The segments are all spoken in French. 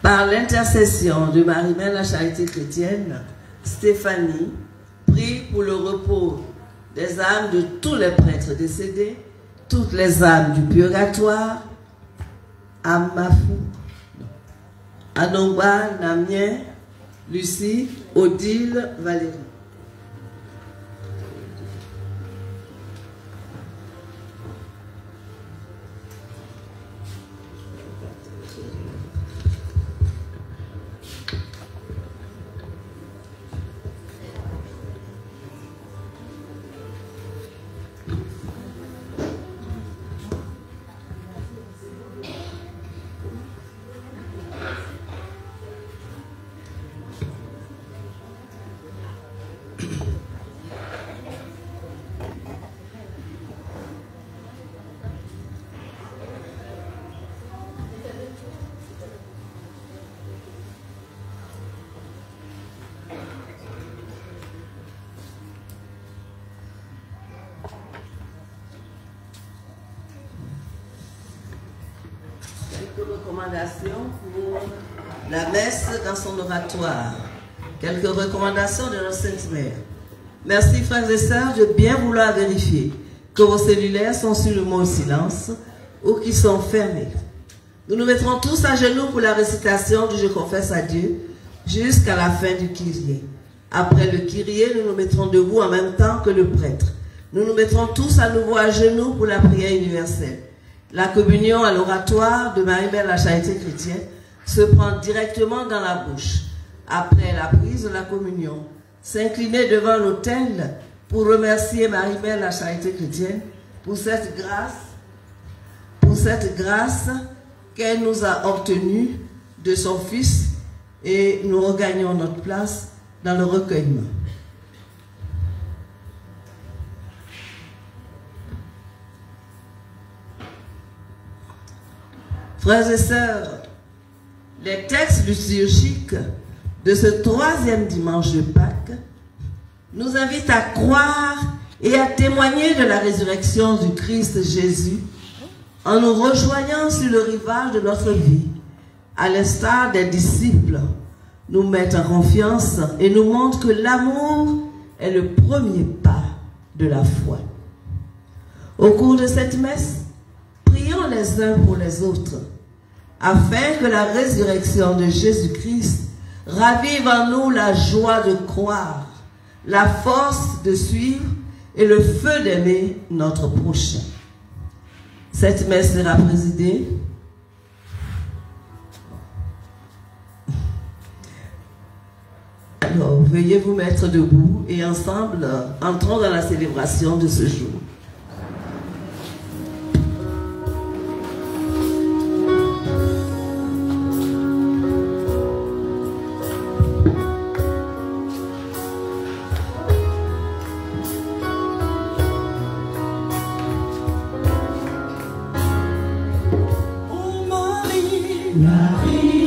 Par l'intercession de Marie-Mère la Charité Chrétienne, Stéphanie prie pour le repos des âmes de tous les prêtres décédés, toutes les âmes du purgatoire, Amafou, Anongba, Namien, Lucie, Odile, Valérie. Recommandations pour la messe dans son oratoire. Quelques recommandations de notre Sainte Mère. Merci frères et sœurs de bien vouloir vérifier que vos cellulaires sont sur le mot silence ou qu'ils sont fermés. Nous nous mettrons tous à genoux pour la récitation du Je confesse à Dieu jusqu'à la fin du Kyrie. Après le Kyrie, nous nous mettrons debout en même temps que le prêtre. Nous nous mettrons tous à nouveau à genoux pour la prière universelle. La communion à l'oratoire de Marie-Mère la Charité Chrétienne se prend directement dans la bouche. Après la prise de la communion, s'incliner devant l'autel pour remercier Marie-Mère la Charité Chrétienne pour cette grâce qu'elle nous a obtenue de son Fils, et nous regagnons notre place dans le recueillement. Frères et sœurs, les textes liturgiques de ce 3e dimanche de Pâques nous invitent à croire et à témoigner de la résurrection du Christ Jésus en nous rejoignant sur le rivage de notre vie, à l'instar des disciples, nous mettent en confiance et nous montrent que l'amour est le premier pas de la foi. Au cours de cette messe, prions les uns pour les autres, afin que la résurrection de Jésus-Christ ravive en nous la joie de croire, la force de suivre et le feu d'aimer notre prochain. Cette messe sera présidée Alors, veuillez vous mettre debout et ensemble, entrons dans la célébration de ce jour. Marie,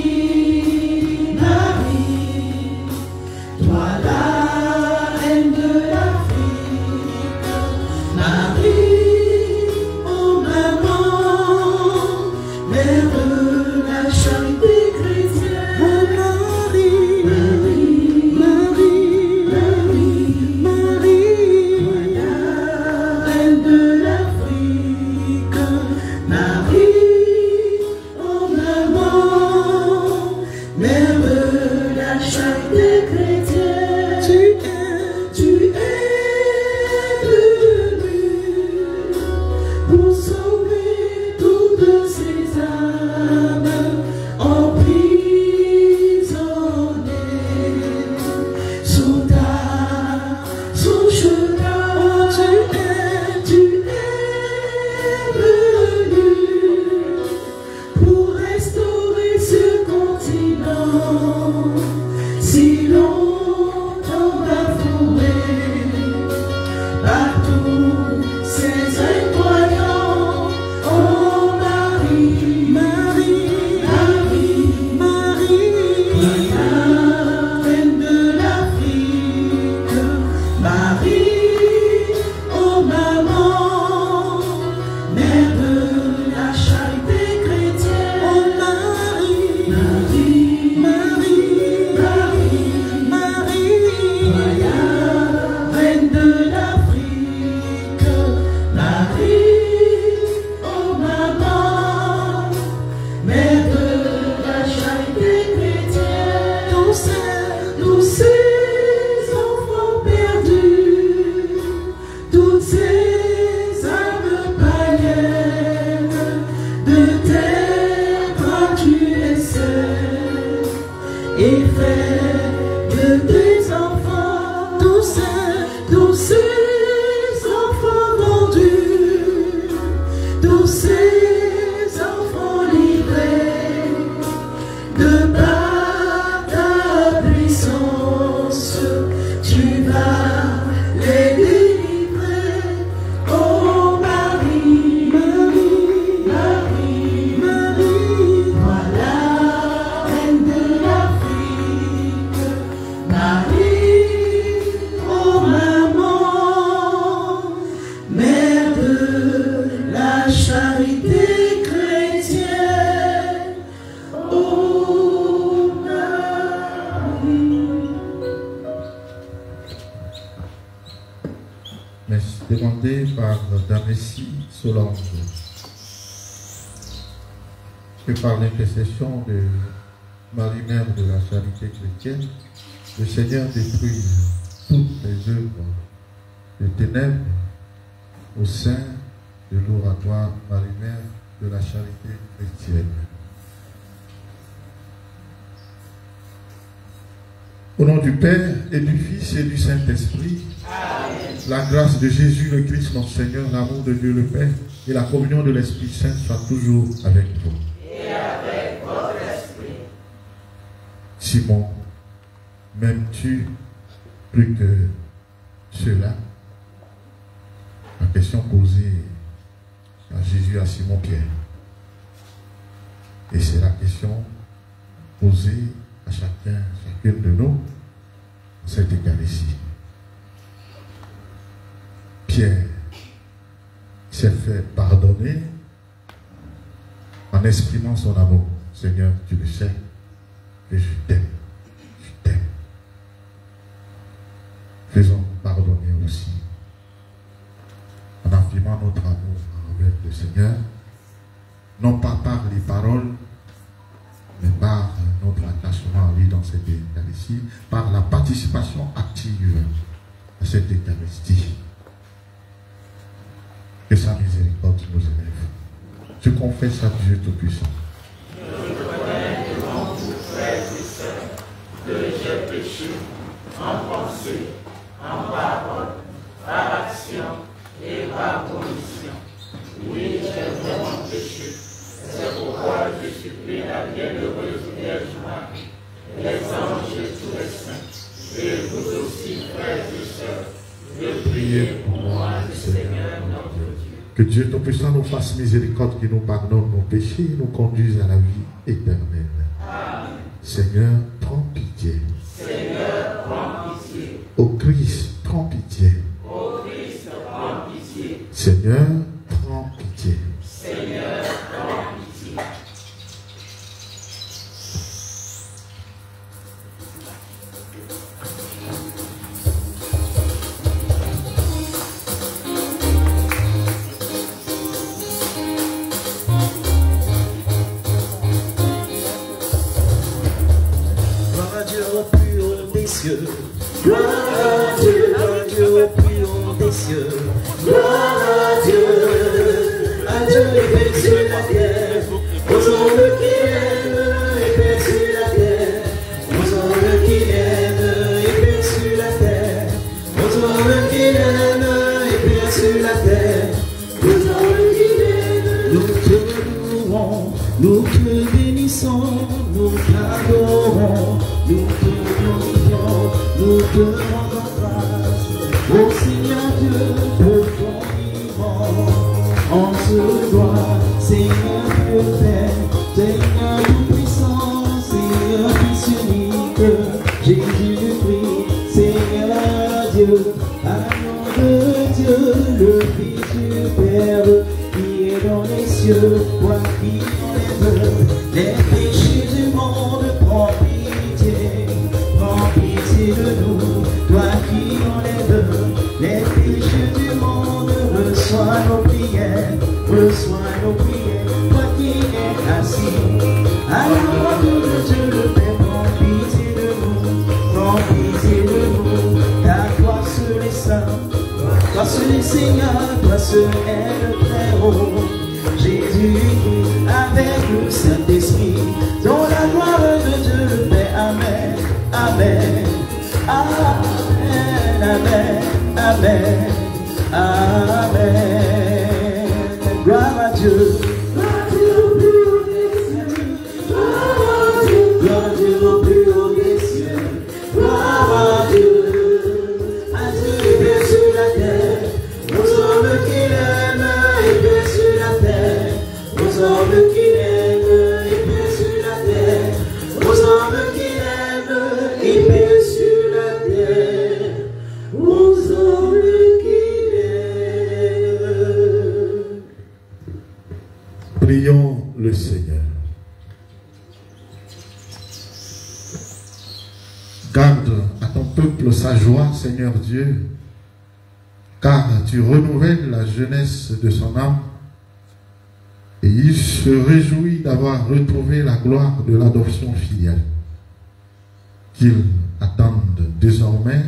accordé par Damessi Solange, que par l'intercession de Marie-Mère de la Charité chrétienne, le Seigneur détruise toutes les œuvres de ténèbres au sein de l'oratoire Marie-Mère de la Charité chrétienne. Au nom du Père et du Fils et du Saint-Esprit, la grâce de Jésus le Christ, notre Seigneur, l'amour de Dieu le Père et la communion de l'Esprit Saint soient toujours avec vous. Et avec votre esprit. Simon, m'aimes-tu plus que cela? La question posée à Jésus à Simon-Pierre. Et c'est la question posée à chacune de nous, cette Eucharistie. Pierre s'est fait pardonner en exprimant son amour. Seigneur, tu le sais, que je t'aime. Je t'aime. Faisons pardonner aussi en affirmant notre amour envers le Seigneur, non pas par les paroles, mais par notre attachement à lui dans cette Eucharistie, par la participation active à cette Eucharistie. Que sa miséricorde nous élève. Je confesse à Dieu Tout-Puissant. Je reconnais devant vous, frères et sœurs, que j'ai péché en pensée, en parole, par action et par commission. Oui, j'ai vraiment péché. C'est pourquoi je supplie la bienheureuse Vierge Marie, les anges et tous les saints, et vous aussi, frères et sœurs, de prier pour moi, le Seigneur notre Dieu. Que Dieu Tout-Puissant nous fasse miséricorde, qui nous pardonne nos péchés et nous conduise à la vie éternelle. Amen. Seigneur, prends pitié. Seigneur, prends pitié. Ô Christ, prends pitié. Ô Christ, prends pitié. Seigneur, prends pitié. Seigneur, prends pitié. Gloire à Dieu au plus haut des cieux. Gloire à Dieu au plus haut des cieux. Gloire à Dieu et paix sur la terre. Aux hommes qui l'aiment et paix sur la terre. Aux hommes qui l'aiment et paix sur la terre. Aux hommes qui l'aiment et paix sur la terre. Aux hommes qui l'aiment. Nous te louons, nous te bénissons, nous t'adorons, nous te glorifions, nous te rendons grâce. Ô Seigneur Dieu, pour ton vivant, en ce gloire, Seigneur Dieu Père, Seigneur tout-puissant, Seigneur Fils unique, Jésus-Christ, Seigneur Dieu, agneau de Dieu, le Fils du Père, qui est dans les cieux, toi qui enlèves les péchés du monde, prends pitié de nous, toi qui enlèves les péchés du monde, reçois nos prières, toi qui es assis à la droite de Dieu le Père, prends pitié de nous, car toi seul est saint, toi seul est Seigneur, toi seul est le très haut, Jésus-Christ avec le Saint-Esprit, dans la gloire de Dieu le Père, Amen, Amen, Amen, Amen, Amen, Amen. Gloire à Dieu. Gloire à Dieu au plus haut des cieux. Gloire à Dieu. À Dieu et paix sur la terre. Aux hommes qui l'aiment et paix sur la terre. Aux hommes qui l'aiment et paix sur la terre. Aux hommes qui l'aiment et paix sur la terre. Aux hommes qui l'aiment. Prions le Seigneur. Garde à ton peuple sa joie, Seigneur Dieu, car tu renouvelles la jeunesse de son âme, et il se réjouit d'avoir retrouvé la gloire de l'adoption filiale. Qu'il attende désormais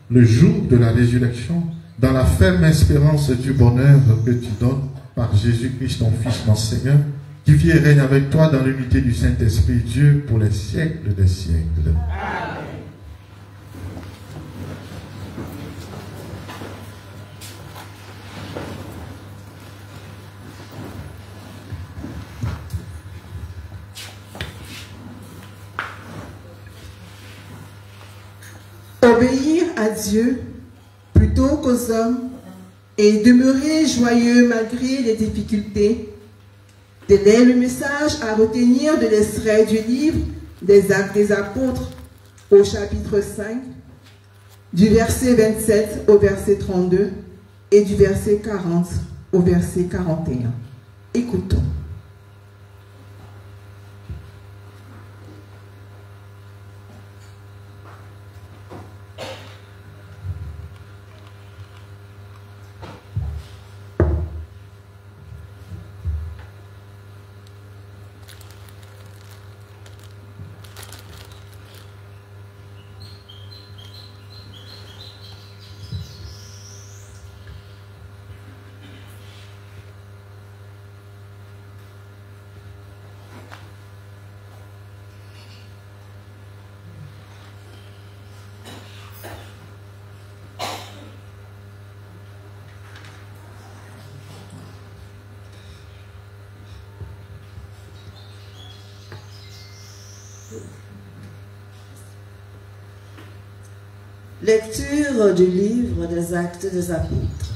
le jour de la résurrection dans la ferme espérance du bonheur que tu donnes par Jésus-Christ, ton Fils, mon Seigneur, qui vit et règne avec toi dans l'unité du Saint-Esprit, Dieu, pour les siècles des siècles. Amen. Obéir à Dieu plutôt qu'aux hommes et demeurer joyeux malgré les difficultés. Tel est le message à retenir de l'extrait du livre des Actes des Apôtres au chapitre 5, du verset 27 au verset 32 et du verset 40 au verset 41. Écoutons. Lecture du livre des Actes des Apôtres.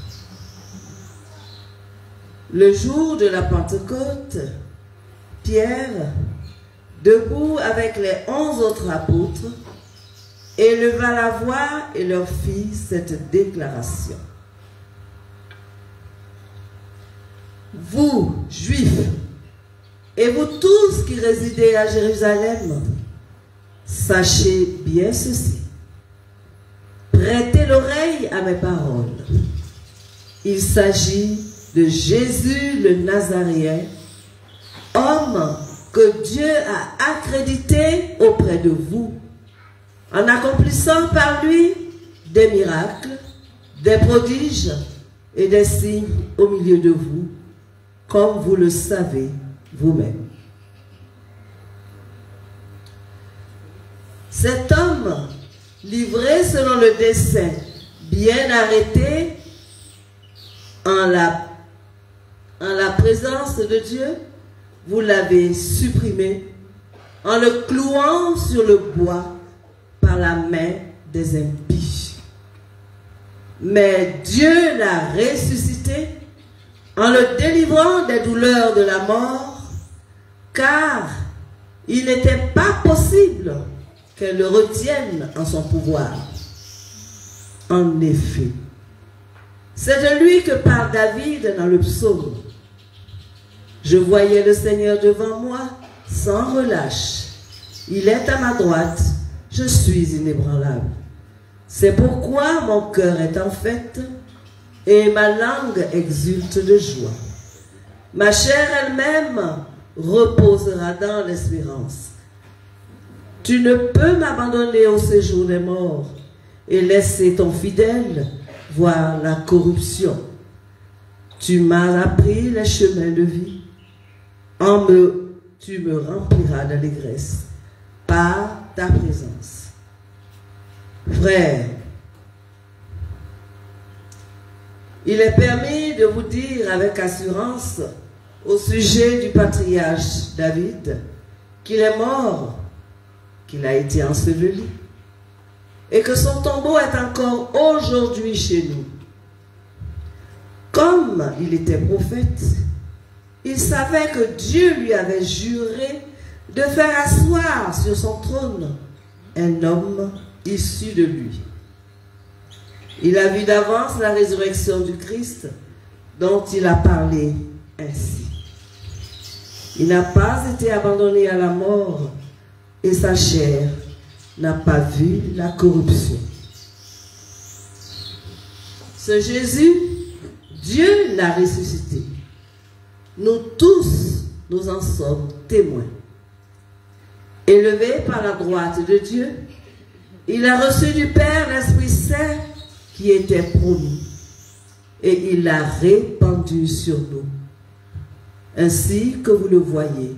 Le jour de la Pentecôte, Pierre, debout avec les 11 autres apôtres, éleva la voix et leur fit cette déclaration. Vous, Juifs, et vous tous qui résidez à Jérusalem, sachez bien ceci. Prêtez l'oreille à mes paroles. Il s'agit de Jésus le Nazaréen, homme que Dieu a accrédité auprès de vous, en accomplissant par lui des miracles, des prodiges et des signes au milieu de vous, comme vous le savez vous-même. Cet homme, livré selon le dessein bien arrêté en la présence de Dieu, vous l'avez supprimé en le clouant sur le bois par la main des impies. Mais Dieu l'a ressuscité en le délivrant des douleurs de la mort, car il n'était pas possible qu'elle le retienne en son pouvoir. En effet, c'est de lui que parle David dans le psaume. Je voyais le Seigneur devant moi sans relâche. Il est à ma droite, je suis inébranlable. C'est pourquoi mon cœur est en fête et ma langue exulte de joie. Ma chair elle-même reposera dans l'espérance. Tu ne peux m'abandonner au séjour des morts et laisser ton fidèle voir la corruption. Tu m'as appris les chemins de vie. Tu me rempliras d'allégresse par ta présence. Frères, il est permis de vous dire avec assurance au sujet du patriarche David qu'il est mort, qu'il a été enseveli et que son tombeau est encore aujourd'hui chez nous. Comme il était prophète, il savait que Dieu lui avait juré de faire asseoir sur son trône un homme issu de lui. Il a vu d'avance la résurrection du Christ dont il a parlé ainsi. Il n'a pas été abandonné à la mort et sa chair n'a pas vu la corruption. Ce Jésus, Dieu l'a ressuscité. Nous tous, nous en sommes témoins. Élevé par la droite de Dieu, il a reçu du Père l'Esprit Saint qui était promis et il l'a répandu sur nous, ainsi que vous le voyez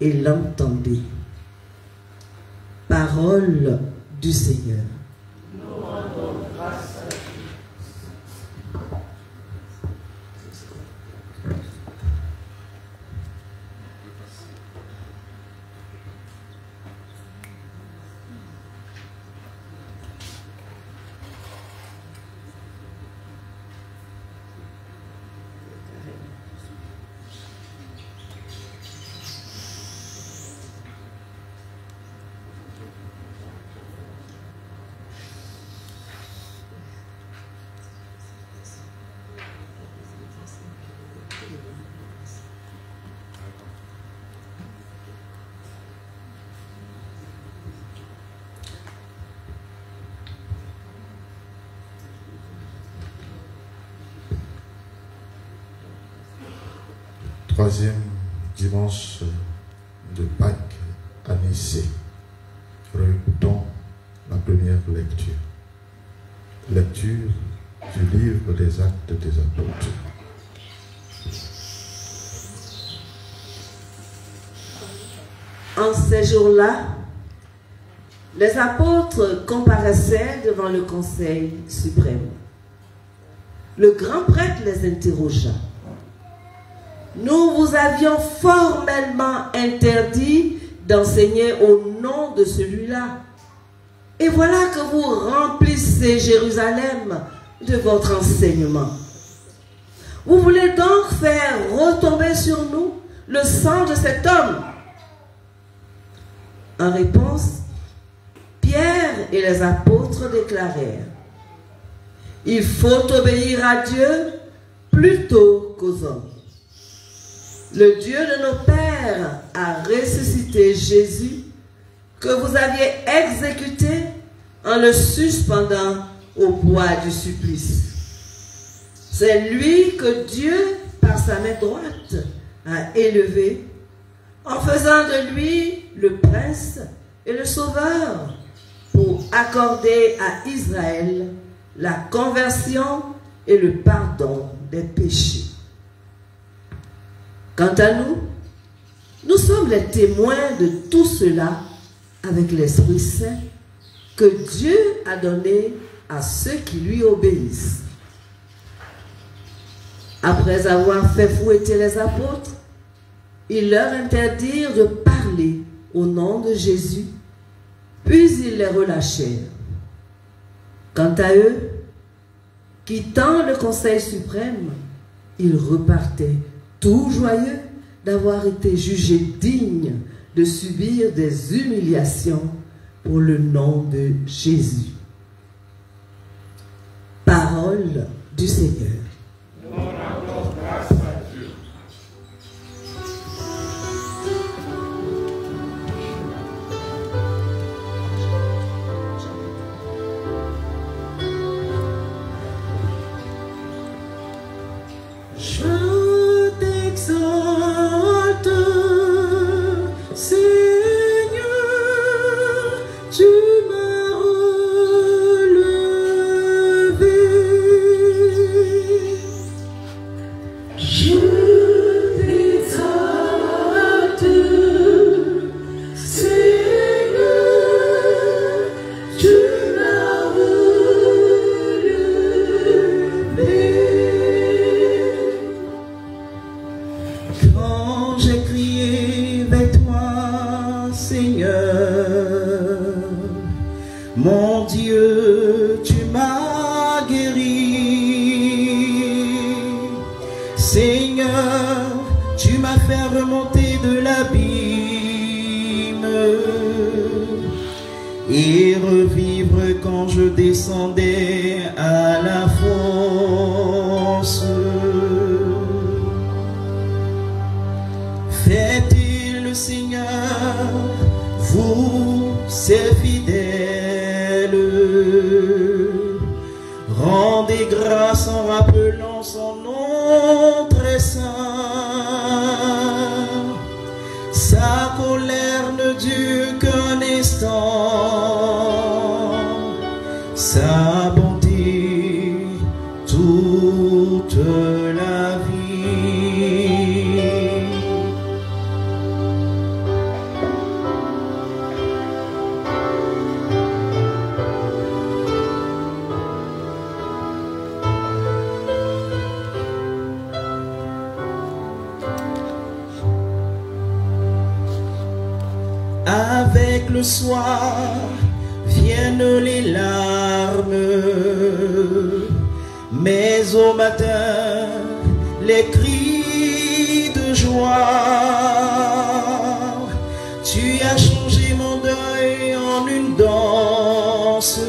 et l'entendez. Parole du Seigneur. Nous rendons grâce à Dieu. Troisième dimanche de Pâques à Nicée. Réécoutons la première lecture. Lecture du livre des Actes des Apôtres. En ces jours-là, les apôtres comparaissaient devant le Conseil suprême. Le grand prêtre les interrogea. Nous vous avions formellement interdit d'enseigner au nom de celui-là. Et voilà que vous remplissez Jérusalem de votre enseignement. Vous voulez donc faire retomber sur nous le sang de cet homme? En réponse, Pierre et les apôtres déclarèrent: il faut obéir à Dieu plutôt qu'aux hommes. Le Dieu de nos pères a ressuscité Jésus, que vous aviez exécuté en le suspendant au bois du supplice. C'est lui que Dieu, par sa main droite, a élevé, en faisant de lui le prince et le sauveur, pour accorder à Israël la conversion et le pardon des péchés. Quant à nous, nous sommes les témoins de tout cela avec l'Esprit Saint que Dieu a donné à ceux qui lui obéissent. Après avoir fait fouetter les apôtres, ils leur interdirent de parler au nom de Jésus, puis ils les relâchèrent. Quant à eux, quittant le Conseil suprême, ils repartaient tout joyeux d'avoir été jugés dignes de subir des humiliations pour le nom de Jésus. Parole du Seigneur. Nous rendons grâce à Dieu. Je t'exalte, Seigneur, tu m'as relevé. Je t'exalte, Seigneur, tu m'as relevé. Quand j'ai crié vers toi, Seigneur, mon Dieu, tu m'as guéri. Seigneur, tu m'as fait remonter de l'abîme et revivre quand je descendais à la fosse. Fêtez le Seigneur, vous, ses fidèles. Rendez grâce Sa colère ne dure qu'un instant, sa bonté toute la vie. Avec le soir viennent les larmes, mais au matin les cris de joie. Tu as changé mon deuil en une danse,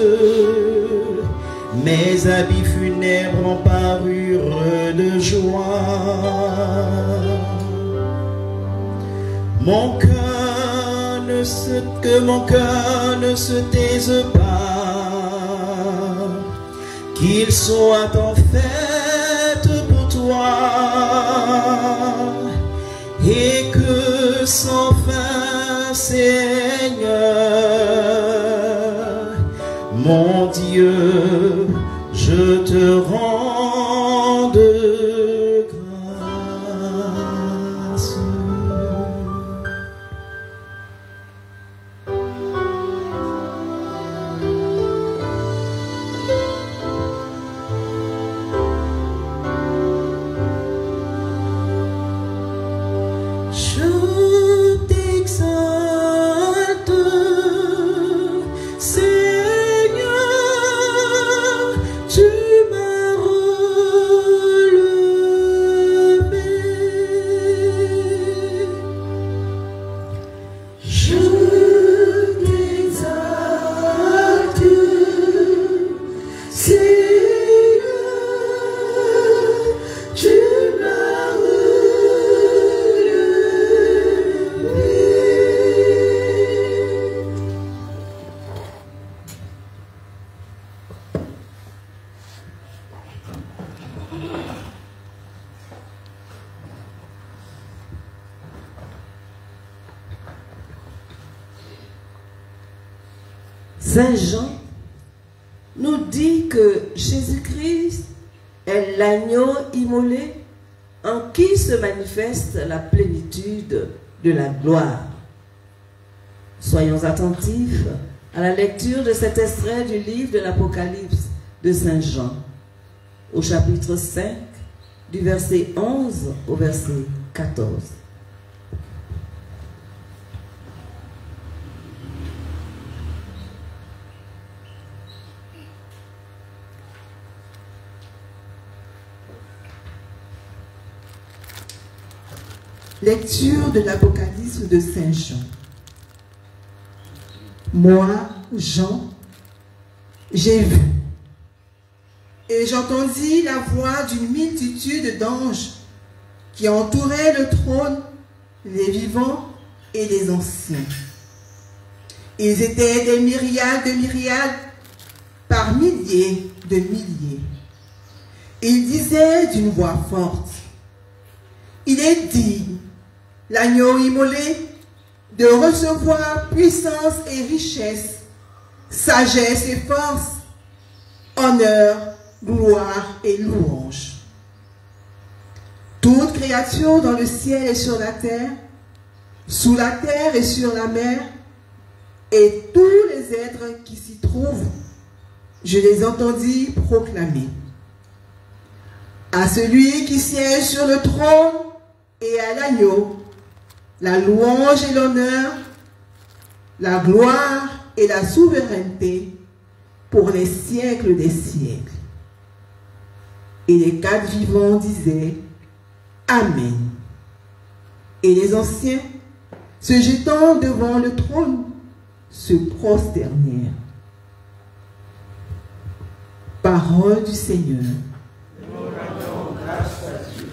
mes habits funèbres en parure de joie. Que mon cœur ne se taise pas, qu'il soit en fête pour toi, et que sans fin, Seigneur, mon Dieu, je te rende grâce. Saint Jean nous dit que Jésus-Christ est l'agneau immolé en qui se manifeste la plénitude de la gloire. Soyons attentifs à la lecture de cet extrait du livre de l'Apocalypse de Saint Jean, au chapitre 5, du verset 11 au verset 14. Lecture de l'Apocalypse de Saint Jean. Moi, Jean, j'ai vu, et j'entendis la voix d'une multitude d'anges qui entouraient le trône, les vivants et les anciens. Ils étaient des myriades de myriades, par milliers de milliers. Ils disaient d'une voix forte, il est dit, l'agneau immolé, de recevoir puissance et richesse, sagesse et force, honneur, gloire et louange. Toute créature dans le ciel et sur la terre, sous la terre et sur la mer, et tous les êtres qui s'y trouvent, je les entendis proclamer. À celui qui siège sur le trône et à l'agneau, la louange et l'honneur, la gloire et la souveraineté pour les siècles des siècles. Et les quatre vivants disaient Amen. Et les anciens, se jetant devant le trône, se prosternèrent. Parole du Seigneur. Nous rendons grâce à Dieu.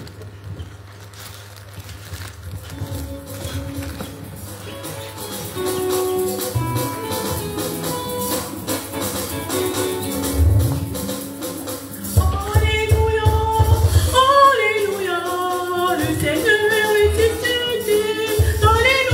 Alléluia, le Seigneur est ressuscité. Alléluia.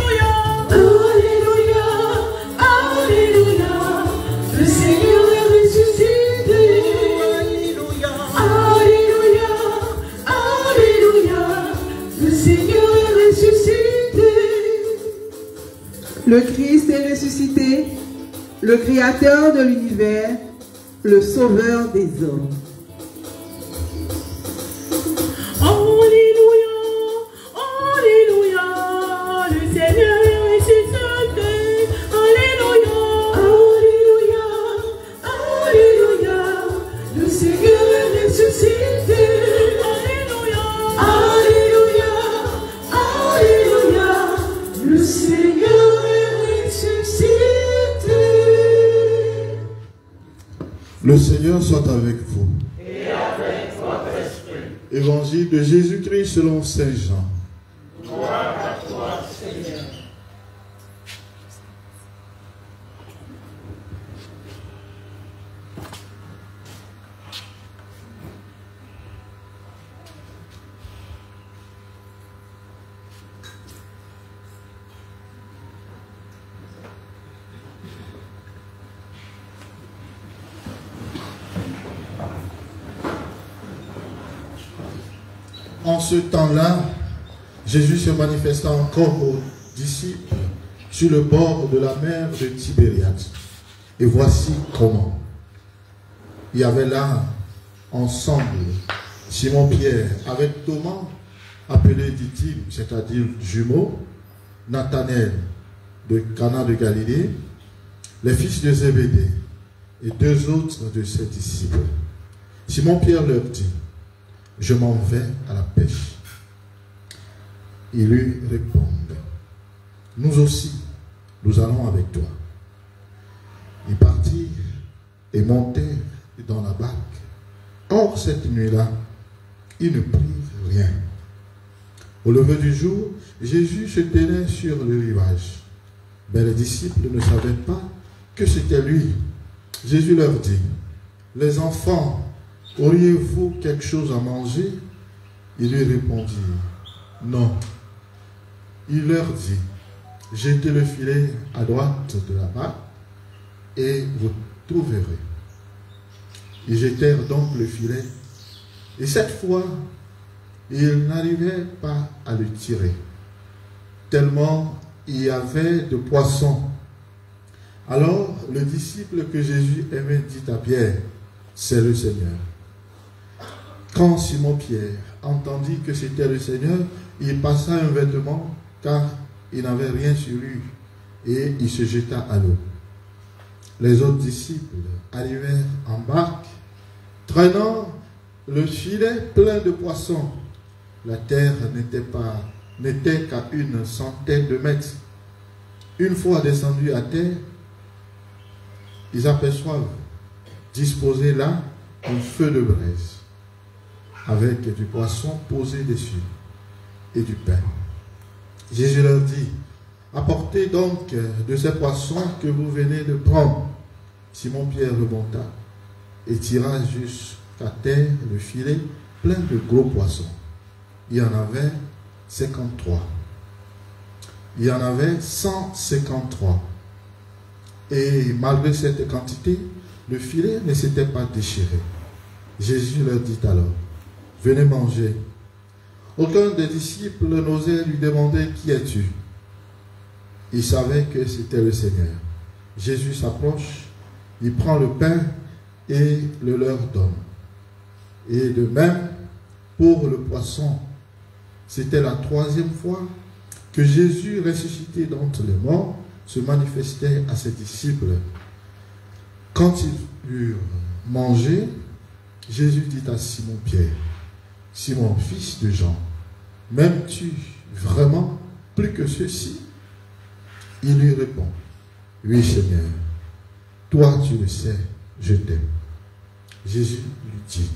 Le Christ est ressuscité, le Créateur de l'univers, le Sauveur des hommes. Alléluia, Alléluia, le Seigneur est ressuscité. Alléluia, Alléluia, Alléluia, le Seigneur est ressuscité. Alléluia, Alléluia, Alléluia, le Seigneur est ressuscité. Le Seigneur soit avec vous. Évangile de Jésus-Christ selon Saint Jean. Gloire à toi, Seigneur. En ce temps-là, Jésus se manifesta encore aux disciples sur le bord de la mer de Tibériade. Et voici comment. Il y avait là, ensemble, Simon-Pierre avec Thomas, appelé Didyme, c'est-à-dire jumeau, Nathanaël de Cana de Galilée, les fils de Zébédée et deux autres de ses disciples. Simon-Pierre leur dit: je m'en vais à la pêche. Ils lui répondent: nous aussi, nous allons avec toi. Ils partirent et montèrent dans la barque. Or, cette nuit-là, ils ne prirent rien. Au lever du jour, Jésus se tenait sur le rivage. Mais les disciples ne savaient pas que c'était lui. Jésus leur dit: les enfants, auriez-vous quelque chose à manger? Ils lui répondirent: non. Il leur dit: jetez le filet à droite de la barque et vous trouverez. Ils jetèrent donc le filet et cette fois, ils n'arrivaient pas à le tirer, tellement il y avait de poissons. Alors le disciple que Jésus aimait dit à Pierre: c'est le Seigneur. Quand Simon-Pierre entendit que c'était le Seigneur, il passa un vêtement, car il n'avait rien sur lui, et il se jeta à l'eau. Les autres disciples arrivèrent en barque, traînant le filet plein de poissons. La terre n'était qu'à une centaine de mètres. Une fois descendus à terre, ils aperçoivent disposé là un feu de braise, avec du poisson posé dessus et du pain. Jésus leur dit: apportez donc de ces poissons que vous venez de prendre. Simon-Pierre remonta et tira jusqu'à terre le filet plein de gros poissons. Il y en avait 53. Il y en avait 153. Et malgré cette quantité, le filet ne s'était pas déchiré. Jésus leur dit alors: venez manger. Aucun des disciples n'osait lui demander: qui es-tu? Il savait que c'était le Seigneur. Jésus s'approche, il prend le pain et le leur donne. Et de même pour le poisson. C'était la troisième fois que Jésus, ressuscité d'entre les morts, se manifestait à ses disciples. Quand ils eurent mangé, Jésus dit à Simon-Pierre: Simon, fils de Jean, m'aimes-tu vraiment plus que ceux-ci? Il lui répond: oui, Seigneur, toi tu le sais, je t'aime. Jésus lui dit: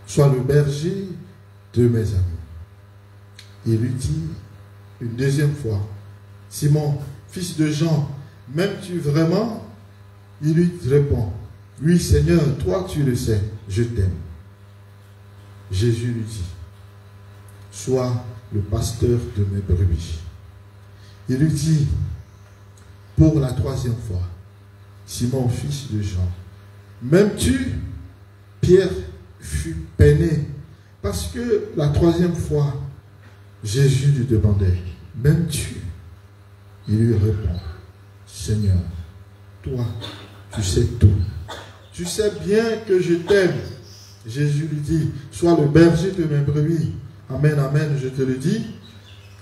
sois le berger de mes amis. Il lui dit une deuxième fois: Simon, fils de Jean, m'aimes-tu vraiment? Il lui répond: oui, Seigneur, toi tu le sais, je t'aime. Jésus lui dit: sois le pasteur de mes brebis. Il lui dit pour la troisième fois: Simon, fils de Jean, m'aimes-tu? Pierre fut peiné parce que la troisième fois, Jésus lui demandait: m'aimes-tu? Il lui répond, Seigneur, toi, tu sais tout. Tu sais bien que je t'aime. Jésus lui dit, sois le berger de mes brebis. Amen, amen, je te le dis.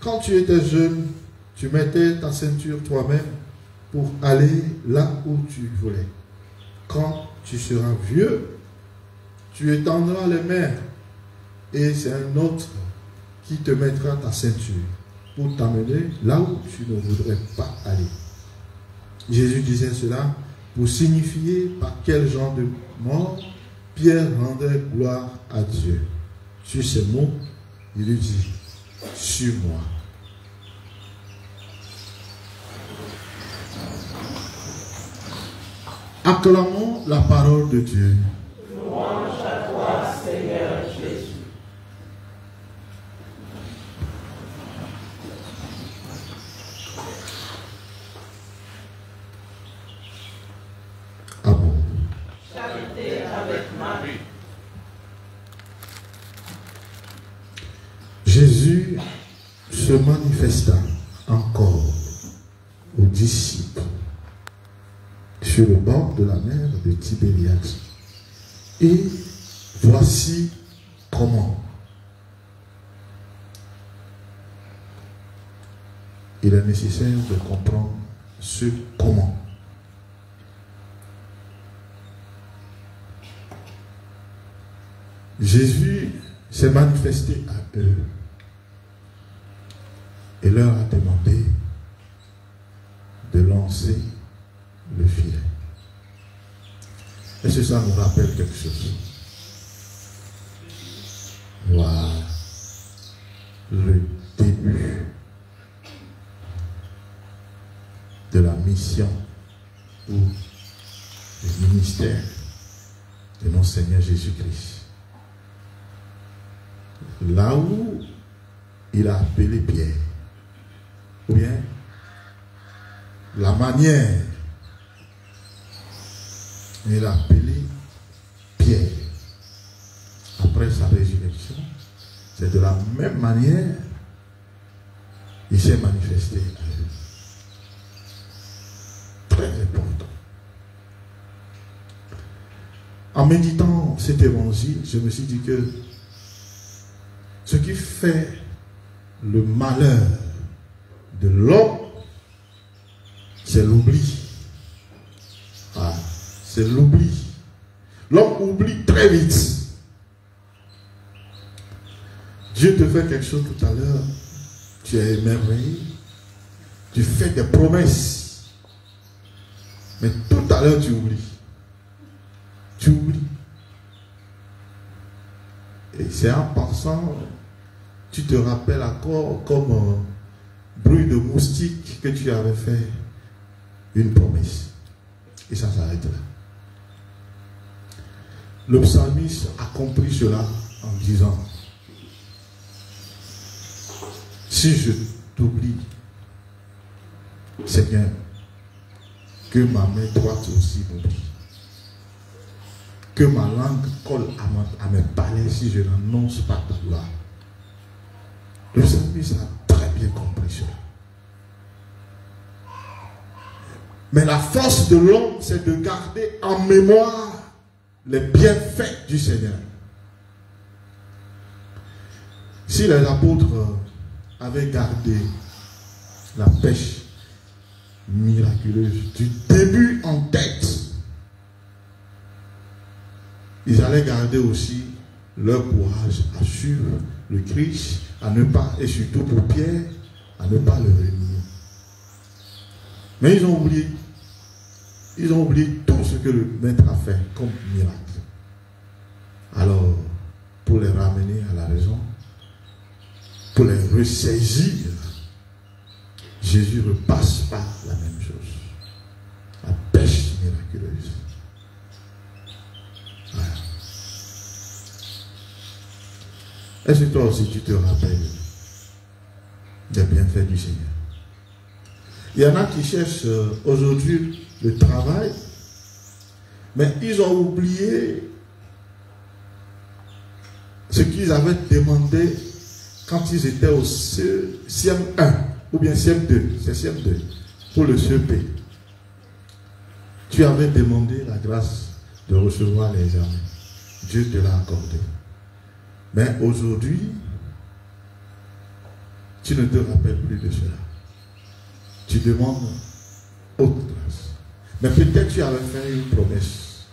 Quand tu étais jeune, tu mettais ta ceinture toi-même pour aller là où tu voulais. Quand tu seras vieux, tu étendras les mains et c'est un autre qui te mettra ta ceinture pour t'amener là où tu ne voudrais pas aller. Jésus disait cela pour signifier par quel genre de mort Pierre rendait gloire à Dieu. Sur ces mots, il lui dit, suis-moi. Acclamons la parole de Dieu. Louange à toi, Seigneur Jésus. Amen. Charité avec Marie. Jésus se manifesta encore aux disciples sur le bord de la mer de Tibériade. Et voici comment. Il est nécessaire de comprendre ce comment. Jésus s'est manifesté à eux et leur a demandé de lancer le filet. Est-ce que ça nous rappelle quelque chose? Voilà le début de la mission ou du ministère de notre Seigneur Jésus-Christ. Là où il a appelé Pierre, ou bien la manière il a appelé Pierre après sa résurrection, c'est de la même manière il s'est manifesté à eux. Très important. En méditant cet évangile, je me suis dit que ce qui fait le malheur de l'homme, c'est l'oubli. Voilà. C'est l'oubli. L'homme oublie très vite. Dieu te fait quelque chose tout à l'heure, tu es émerveillé, tu fais des promesses, mais tout à l'heure tu oublies. Tu oublies. Et c'est en passant, tu te rappelles encore comme un bruit de moustique que tu avais fait une promesse. Et ça s'arrête là. Le psalmiste a compris cela en disant, si je t'oublie, Seigneur, que ma main droite aussi m'oublie. Que ma langue colle à mes palais si je n'annonce pas ta gloire. Le psalmiste a très bien compris cela. Mais la force de l'homme, c'est de garder en mémoire les bienfaits du Seigneur. Si les apôtres avaient gardé la pêche miraculeuse du début en tête, ils allaient garder aussi leur courage à suivre le Christ, à ne pas, et surtout pour Pierre, à ne pas le renier. Mais ils ont oublié. Ils ont oublié tout ce que le maître a fait comme miracle. Alors, pour les ramener à la raison, pour les ressaisir, Jésus repasse par la même chose. La pêche miraculeuse. Voilà. Est-ce que toi aussi tu te rappelles des bienfaits du Seigneur? Il y en a qui cherchent aujourd'hui le travail, mais ils ont oublié ce qu'ils avaient demandé quand ils étaient au CM1 ou bien CM2. C'est CM2. pour le CEP, tu avais demandé la grâce de recevoir les examens. Dieu te l'a accordé. Mais aujourd'hui, tu ne te rappelles plus de cela. Tu demandes autre grâce. Mais peut-être tu avais fait une promesse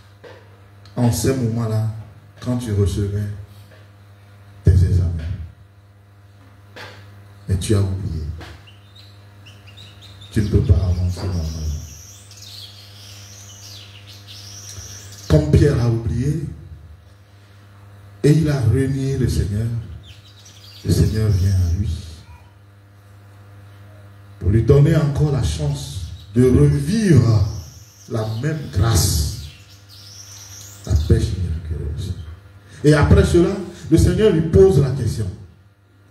en ce moment-là, quand tu recevais tes examens. Mais tu as oublié. Tu ne peux pas avancer normalement. Comme Pierre a oublié, et il a renié le Seigneur vient à lui. Pour lui donner encore la chance de revivre la même grâce, la pêche miraculeuse. Et après cela, le Seigneur lui pose la question.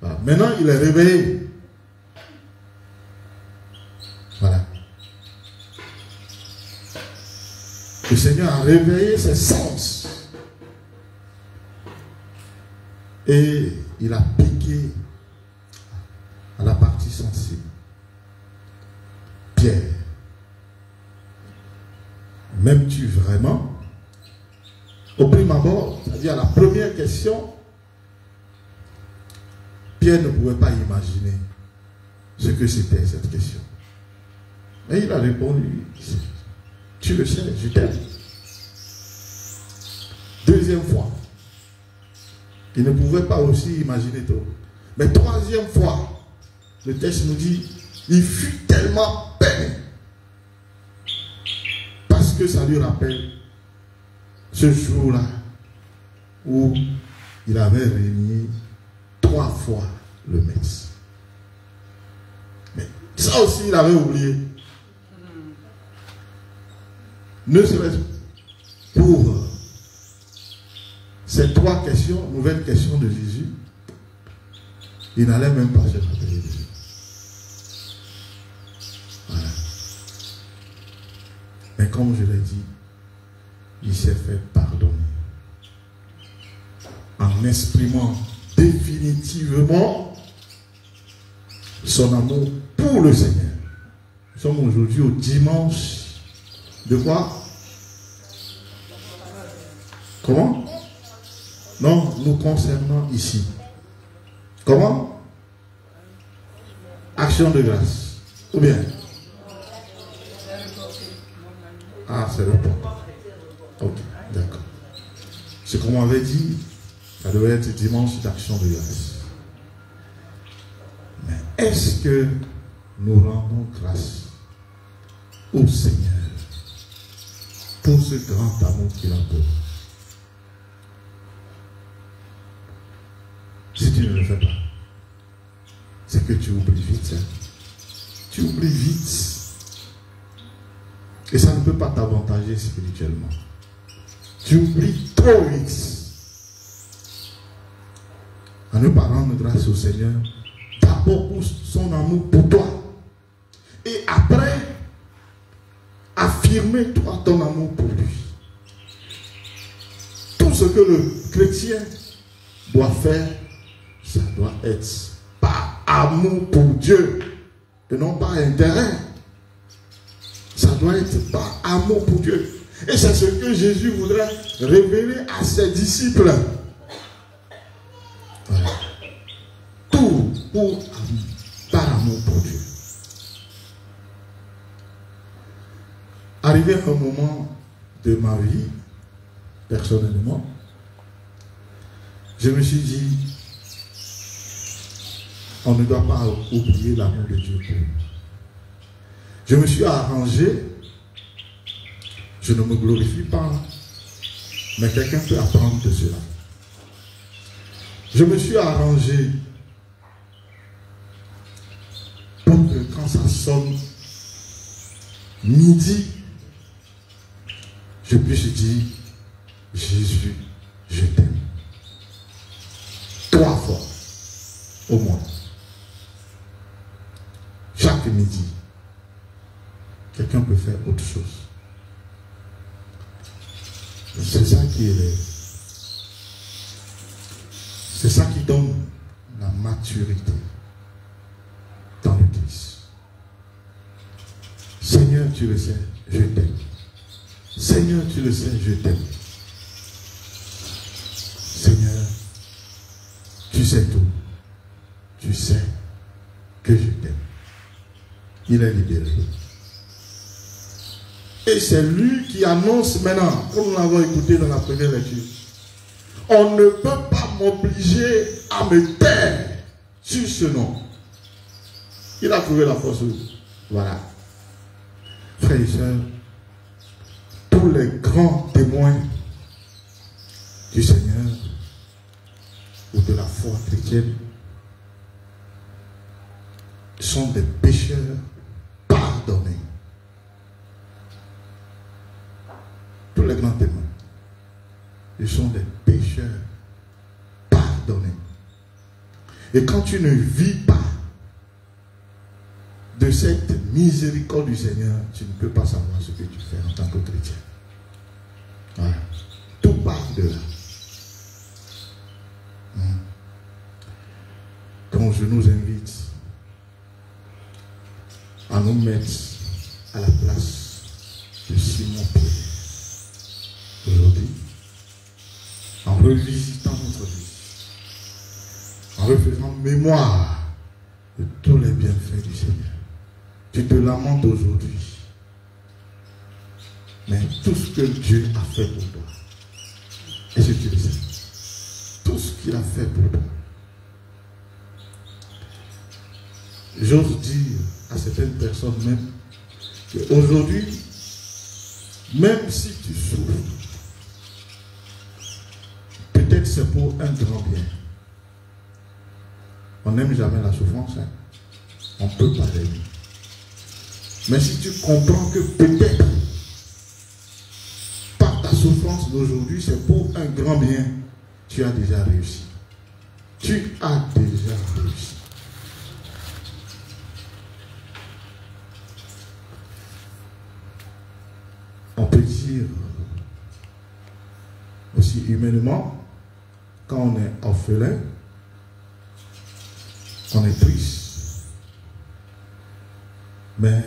Voilà. Maintenant, il est réveillé. Voilà. Le Seigneur a réveillé ses sens. Et il a piqué à la partie sensible. Pierre, m'aimes-tu vraiment? Au prime abord, c'est-à-dire la première question, Pierre ne pouvait pas imaginer ce que c'était cette question. Mais il a répondu, tu le sais, je t'aime. Deuxième fois, il ne pouvait pas aussi imaginer tout. Mais troisième fois, le texte nous dit, il fut tellement peiné. Parce que ça lui rappelle ce jour-là où il avait renié 3 fois le maître. Mais ça aussi, il avait oublié. Ne serait-ce pour ces 3 questions, nouvelles questions de Jésus, il n'allait même pas se rappeler de Jésus. Voilà. Mais comme je l'ai dit, il s'est fait pardonner. En exprimant définitivement son amour pour le Seigneur. Nous sommes aujourd'hui au dimanche de quoi? Comment? Non, nous concernant ici. Comment? Action de grâce. Ou bien? Ah, c'est le point. Ok, d'accord. Ce qu'on m'avait dit, ça devait être dimanche d'action de grâce. Mais est-ce que nous rendons grâce au Seigneur pour ce grand amour qu'il a pour nous? Si tu ne le fais pas, c'est que tu oublies vite. Hein? Tu oublies vite. Et ça ne peut pas t'avantager spirituellement. Tu oublies trop vite. À ne pas rendre grâce au Seigneur, d'abord pour son amour pour toi. Et après, affirmer toi ton amour pour lui. Tout ce que le chrétien doit faire, ça doit être par amour pour Dieu et non par intérêt. Ça doit être par amour pour Dieu. Et c'est ce que Jésus voudrait révéler à ses disciples. Voilà. Tout pour amour, par amour pour Dieu. Arrivé à un moment de ma vie, personnellement, je me suis dit, on ne doit pas oublier l'amour de Dieu pour nous. Je me suis arrangé, je ne me glorifie pas, mais quelqu'un peut apprendre de cela. Je me suis arrangé pour que quand ça sonne midi, je puisse dire, Jésus, je t'aime. 3 fois, au moins. Chaque midi, quelqu'un peut faire autre chose. C'est ça qui est... C'est ça qui donne la maturité dans le Christ. tu le sais, je t'aime. Seigneur, tu le sais, je t'aime. Seigneur, tu sais tout. Tu sais que je t'aime. Il est libéré. Et c'est lui qui annonce maintenant, comme nous l'avons écouté dans la première lecture, on ne peut pas m'obliger à me taire sur ce nom. Il a trouvé la force. Voilà. Frères et sœurs, tous les grands témoins du Seigneur ou de la foi chrétienne sont des pécheurs pardonnés. Tous les grands témoins, ils sont des pécheurs pardonnés. Et quand tu ne vis pas de cette miséricorde du Seigneur, tu ne peux pas savoir ce que tu fais en tant que chrétien. Voilà. Tout part de là. Donc je nous invite à nous mettre à la place de Simon-Pierre aujourd'hui, en revisitant notre vie, en refaisant mémoire de tous les bienfaits du Seigneur. Tu te lamentes aujourd'hui, mais tout ce que Dieu a fait pour toi, est-ce que tu le sais? Tout ce qu'il a fait pour toi. J'ose dire à certaines personnes même qu'aujourd'hui, même si tu souffres, peut-être c'est pour un grand bien. On n'aime jamais la souffrance, hein? On peut pas l'aimer. Mais si tu comprends que peut-être par ta souffrance d'aujourd'hui, c'est pour un grand bien, tu as déjà réussi. Tu as déjà réussi. On peut dire aussi humainement, quand on est orphelin, on est triste. Mais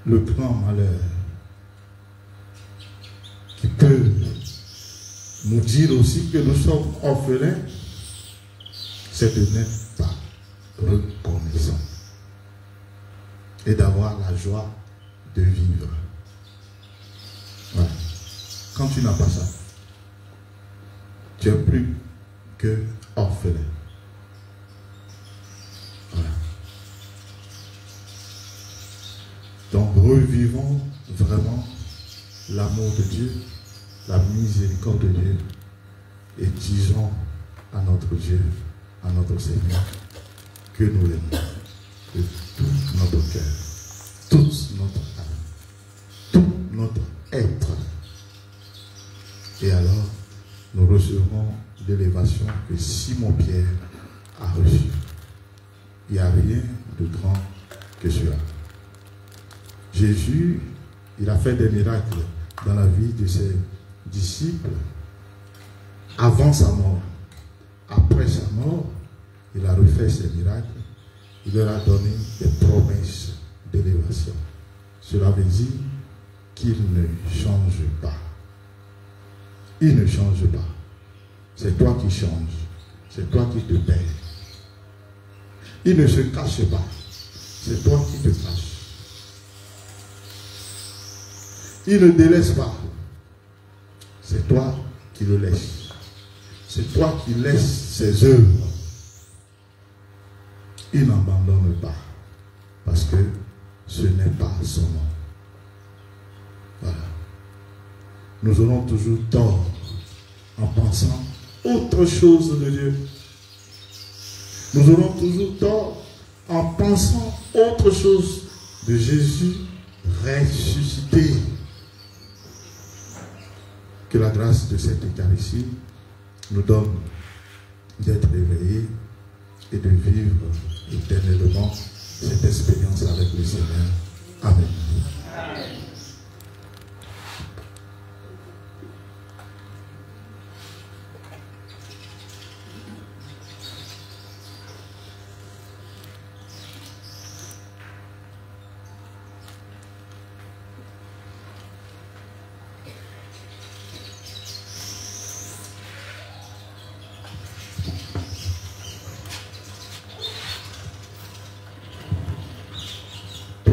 le grand malheur qui peut nous dire aussi que nous sommes orphelins, c'est de n'être pas reconnaissant et d'avoir la joie de vivre. Voilà. Quand tu n'as pas ça, tu es plus que orphelin. Voilà. Donc revivons vraiment l'amour de Dieu, la miséricorde de Dieu, et disons à notre Dieu, à notre Seigneur, que nous l'aimons de tout notre cœur, toute notre âme, tout notre être. Et alors, nous recevrons l'élévation que Simon-Pierre a reçue. Il n'y a rien de grand que cela. Jésus, il a fait des miracles dans la vie de ses disciples avant sa mort. Après sa mort, il a refait ses miracles. Il leur a donné des promesses d'élévation. Cela veut dire qu'il ne change pas. Il ne change pas. C'est toi qui changes. C'est toi qui te perds. Il ne se cache pas. C'est toi qui te caches. Il ne délaisse pas. C'est toi qui le laisses. C'est toi qui laisses ses œuvres. Il n'abandonne pas. Parce que ce n'est pas son nom. Voilà. Nous aurons toujours tort en pensant autre chose de Dieu. Nous aurons toujours tort en pensant autre chose de Jésus ressuscité. Que la grâce de cette Eucharistie nous donne d'être éveillés et de vivre éternellement cette expérience avec le Seigneur. Amen. Amen.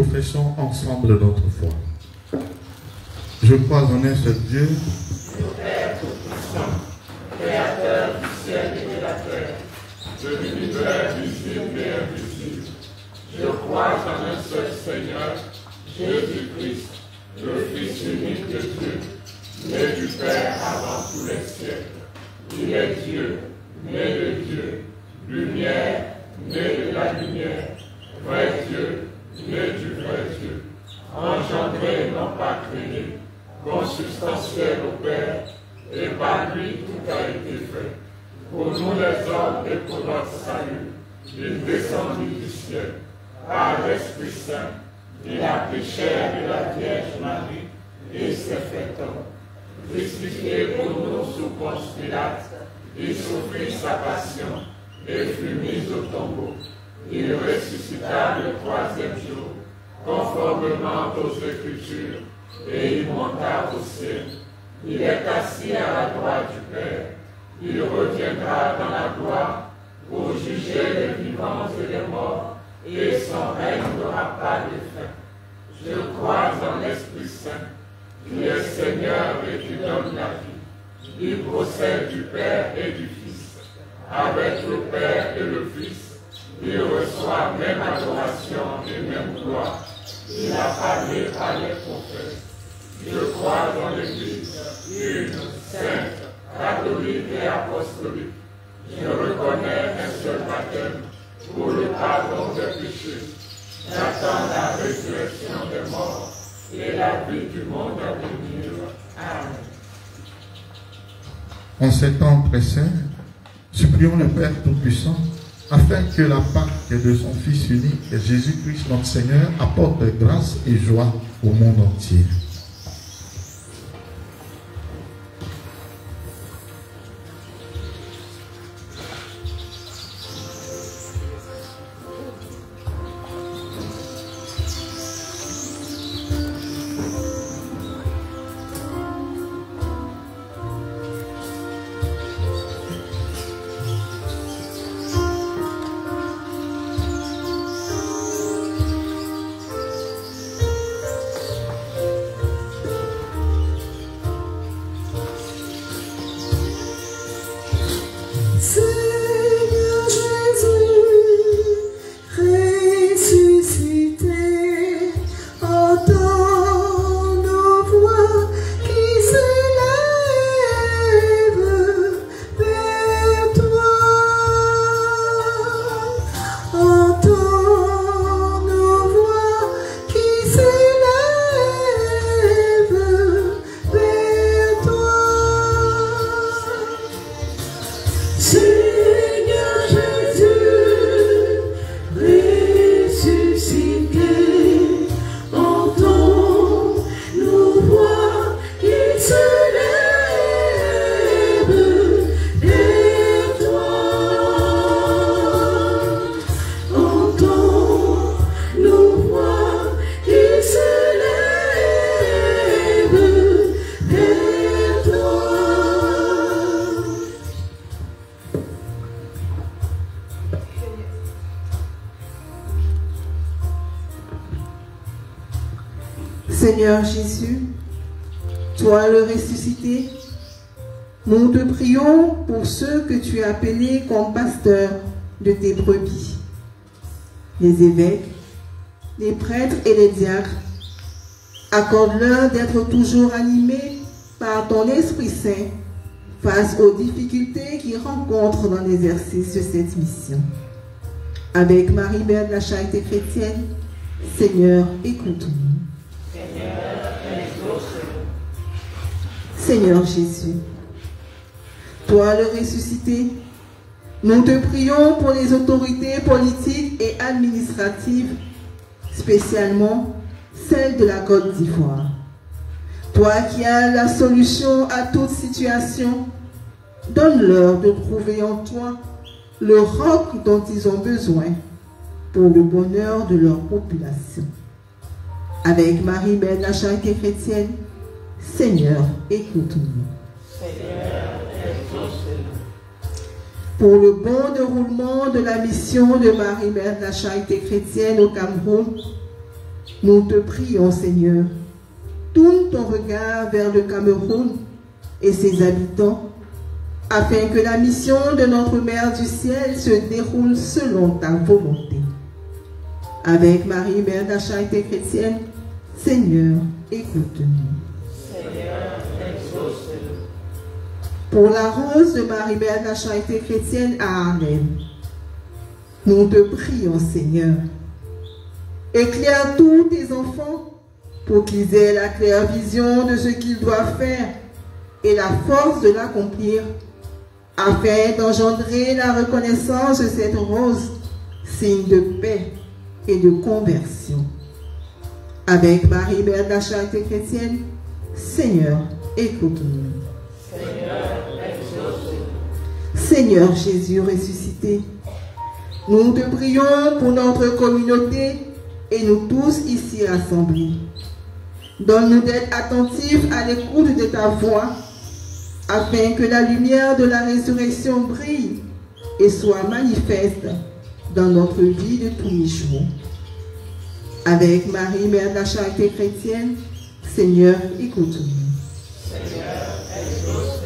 professons ensemble notre foi. Je crois en un seul Dieu, le Père Tout-Puissant, Créateur du ciel et de la terre, de l'univers visible et invisible. Je crois en un seul Seigneur, Jésus-Christ, le Fils unique de Dieu, né du Père avant tous les siècles. Il est Dieu, né de Dieu, lumière, né de la lumière, vrai Dieu, né du vrai Dieu, engendré, non pas créé, consubstantiel au Père, et par lui tout a été fait. Pour nous les hommes et pour notre salut, il descendit du ciel, par l'Esprit Saint, il a pris chair de la Vierge Marie, et s'est fait homme. Crucifié pour nous sous Ponce Pilate, il souffrit sa passion, et fut mis au tombeau. Il ressuscita le troisième jour, conformément aux Écritures, et il monta au ciel. Il est assis à la droite du Père. Il reviendra dans la gloire pour juger les vivants et les morts, et son règne n'aura pas de fin. Je crois en l'Esprit Saint, qui est Seigneur et qui donne la vie. Il procède du Père et du Fils. Avec le Père et le Fils, il reçoit même adoration et même gloire. Il a parlé par les prophètes. Je crois en l'Église, une, sainte, catholique et apostolique. Je reconnais un seul baptême pour le pardon des péchés. J'attends la résurrection des morts et la vie du monde à venir. Amen. En ces temps très saints, supplions le Père Tout-Puissant afin que la Pâque de son Fils unique, Jésus-Christ notre Seigneur, apporte grâce et joie au monde entier. Seigneur Jésus, toi le ressuscité, nous te prions pour ceux que tu as appelés comme pasteurs de tes brebis, les évêques, les prêtres et les diacres. Accorde-leur d'être toujours animés par ton Esprit Saint face aux difficultés qu'ils rencontrent dans l'exercice de cette mission. Avec Marie-Mère de la Charité chrétienne, Seigneur, écoute-nous. Seigneur Jésus, toi le ressuscité, nous te prions pour les autorités politiques et administratives, spécialement celles de la Côte d'Ivoire. Toi qui as la solution à toute situation, donne-leur de trouver en toi le roc dont ils ont besoin pour le bonheur de leur population. Avec Marie-Mère de la Charité chrétienne, Seigneur, écoute-nous. Pour le bon déroulement de la mission de Marie-Mère de la Charité chrétienne au Cameroun, Nous te prions, Seigneur, tourne ton regard vers le Cameroun et ses habitants, afin que la mission de notre Mère du Ciel se déroule selon ta volonté. Avec Marie, Mère de la Charité chrétienne, Seigneur, écoute-nous. Seigneur, exauce-nous. Pour la rose de Marie, Mère de la Charité chrétienne à Arnhem, nous te prions, Seigneur. Éclaire tous tes enfants pour qu'ils aient la claire vision de ce qu'ils doivent faire et la force de l'accomplir, afin d'engendrer la reconnaissance de cette rose, signe de paix et de conversion. Avec Marie, Mère de la Charité chrétienne, Seigneur, écoute-nous. Seigneur, exauce-nous. Seigneur Jésus ressuscité, nous te prions pour notre communauté et nous tous ici rassemblés. Donne-nous d'être attentifs à l'écoute de ta voix, afin que la lumière de la résurrection brille et soit manifeste dans notre vie de tous les jours. Avec Marie, Mère de la Charité chrétienne, Seigneur, écoute-nous. Seigneur, exauce-nous.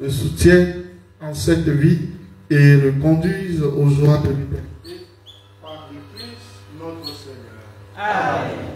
Le soutien en cette vie et le conduise aux joies de liberté par le Christ notre Seigneur. Amen.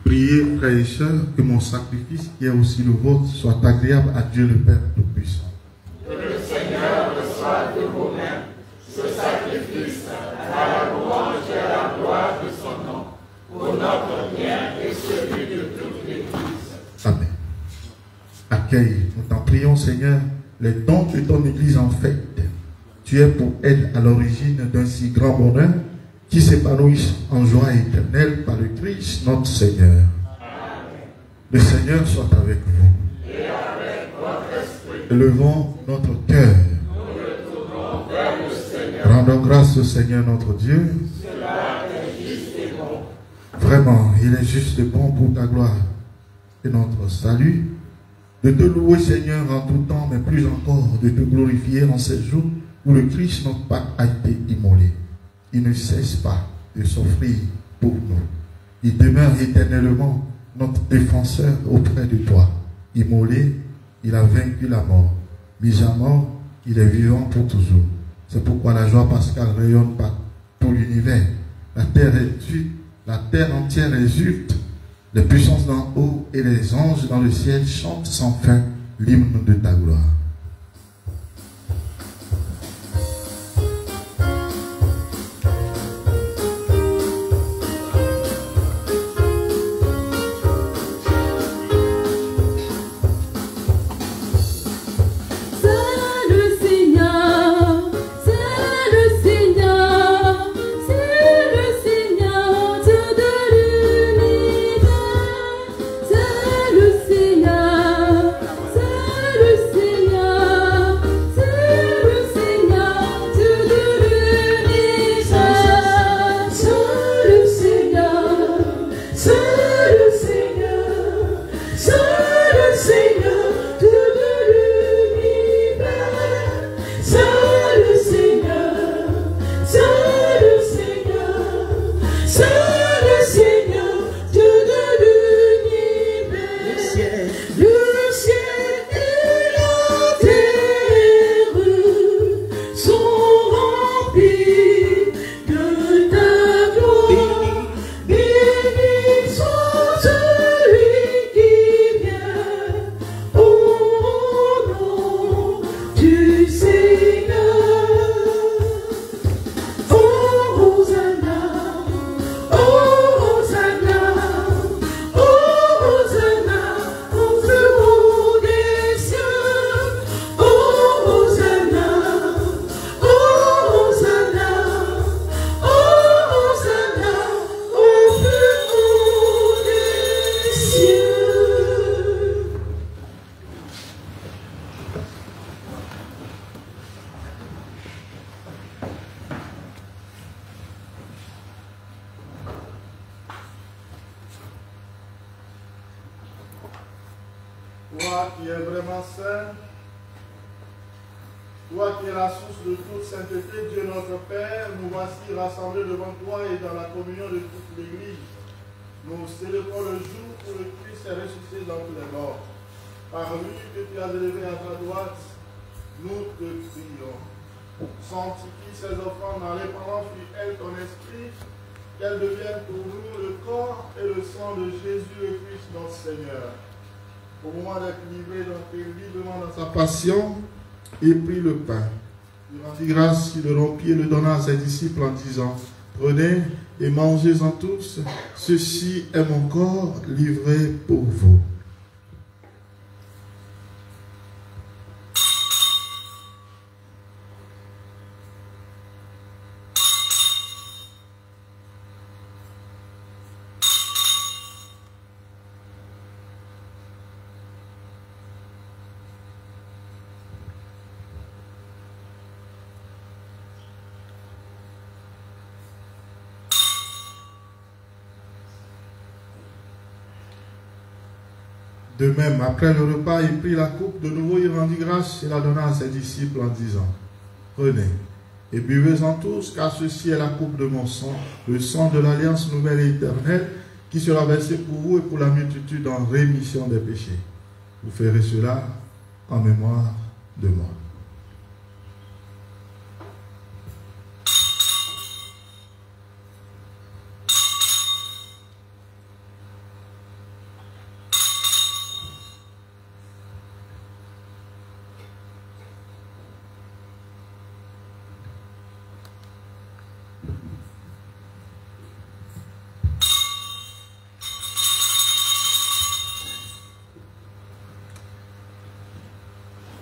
Priez, frères et sœurs, que mon sacrifice, qui est aussi le vôtre, soit agréable à Dieu le Père Tout-Puissant. Que le Seigneur reçoive de vos mains ce sacrifice à la louange et à la gloire de son nom, pour notre bien et celui de toute l'Église. Amen. Accueille, nous t'en prions, Seigneur, les dons que ton Église en fait. Tu es pour elle à l'origine d'un si grand bonheur qui s'épanouissent en joie éternelle par le Christ notre Seigneur. Amen. Le Seigneur soit avec vous. Et avec votre esprit. Élevons notre cœur. Nous retournons vers le Seigneur. Rendons grâce au Seigneur notre Dieu. Cela est juste et bon. Vraiment, il est juste et bon pour ta gloire et notre salut, de te louer, Seigneur, en tout temps, mais plus encore de te glorifier en ces jours où le Christ notre Pâque a été immolé. Il ne cesse pas de s'offrir pour nous. Il demeure éternellement notre défenseur auprès de toi. Immolé, il a vaincu la mort. Mis à mort, il est vivant pour toujours. C'est pourquoi la joie pascale rayonne par tout l'univers. La terre entière résulte. Les puissances d'en haut et les anges dans le ciel chantent sans fin l'hymne de ta gloire. Seigneur, Toi qui es vraiment saint, toi qui es la source de toute sainteté, Dieu notre Père, nous voici rassemblés devant toi et dans la communion de toute l'Église. Nous célébrons le jour où le Christ est ressuscité d'entre les morts. Par lui que tu as élevé à ta droite, nous te prions. Sanctifie ces offrandes en répandant sur elles ton esprit, qu'elles deviennent pour nous le corps et le sang de Jésus le Christ notre Seigneur. Au moment d'être livré librement dans sa passion, il prit le pain. Il rendit grâce, il le rompit et le donna à ses disciples en disant: prenez et mangez-en tous, ceci est mon corps livré pour vous. De même, après le repas, il prit la coupe, de nouveau il rendit grâce et la donna à ses disciples en disant: prenez et buvez-en tous, car ceci est la coupe de mon sang, le sang de l'alliance nouvelle et éternelle, qui sera versé pour vous et pour la multitude en rémission des péchés. Vous ferez cela en mémoire de moi.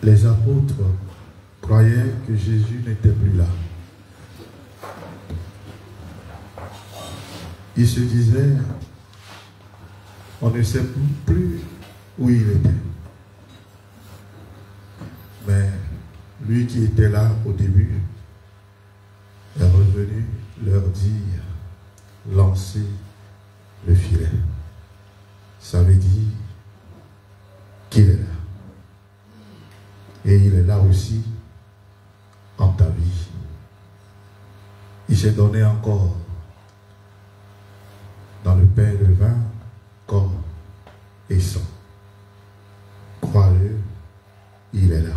Les apôtres croyaient que Jésus n'était plus là. Ils se disaient, on ne sait plus où il était. Mais lui qui était là au début est revenu leur dire, lancez le filet. Ça veut dire qu'il est là. Et il est là aussi en ta vie. Il s'est donné encore dans le pain et le vin, corps et sang. Crois-le, il est là.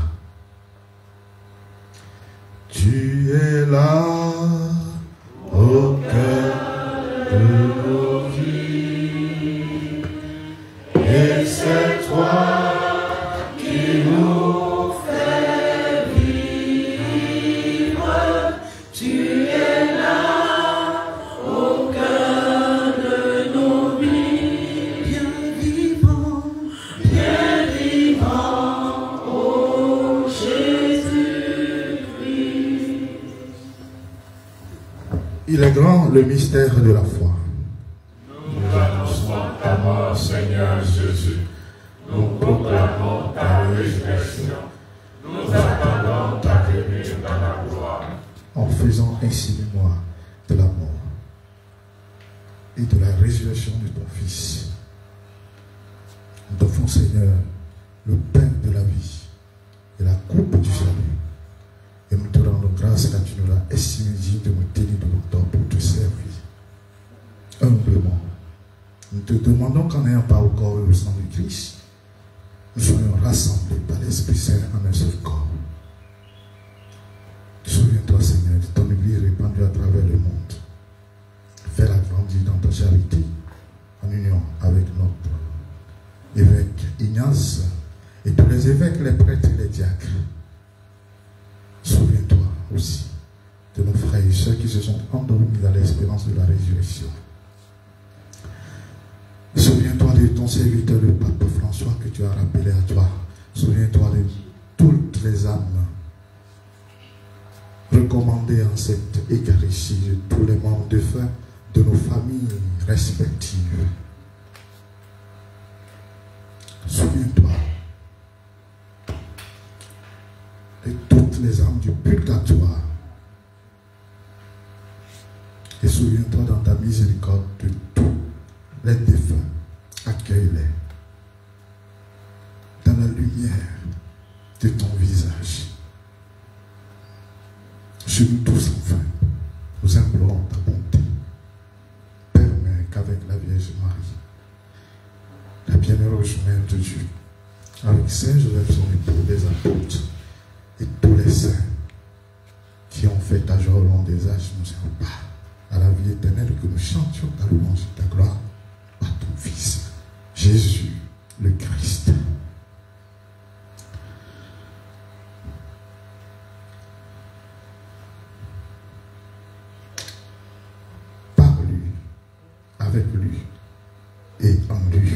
Tu es là au cœur de nos vies, et c'est toi qui nous Il est grand le mystère de la foi. Nous annonçons ta mort, Seigneur Jésus. Nous proclamons ta résurrection. Nous attendons ta venue dans la gloire. En faisant ainsi mémoire de la mort et de la résurrection de ton Fils, nous t'offrons, Seigneur, le pain de la vie et la coupe du salut. Et nous te rendons grâce car tu nous l'as estimé digne de nous tenir de longtemps pour te servir. Humblement, nous te demandons qu'en n'ayant pas au corps et au sang du Christ, nous soyons rassemblés par l'Esprit Saint en un seul corps. Souviens-toi, Seigneur, de ton Église répandue à travers le monde. Fais-la grandir dans ta charité, en union avec notre évêque Ignace et tous les évêques, les prêtres et les diacres. Souviens-toi aussi de nos frères et sœurs qui se sont endormis dans l'espérance de la résurrection. Souviens-toi de ton serviteur, le pape François, que tu as rappelé à toi. Souviens-toi de toutes les âmes recommandées en cette Eucharistie, de tous les membres de foi de nos familles respectives. Souviens-toi de toutes les âmes du purgatoire. Et souviens-toi dans ta miséricorde de tous les défunts. Accueille-les. Dans lumière de ton visage. Sur nous tous enfin, nous implorons ta bonté. Permets qu'avec la Vierge Marie, la bienheureuse Mère de Dieu, avec Saint Joseph son époux, les apôtres et tous les saints qui ont fait ta joie au long des âges, nous ayons part à la vie éternelle, que nous chantions ta louange et ta gloire à ton Fils, Jésus le Christ. Par lui, avec lui et en lui.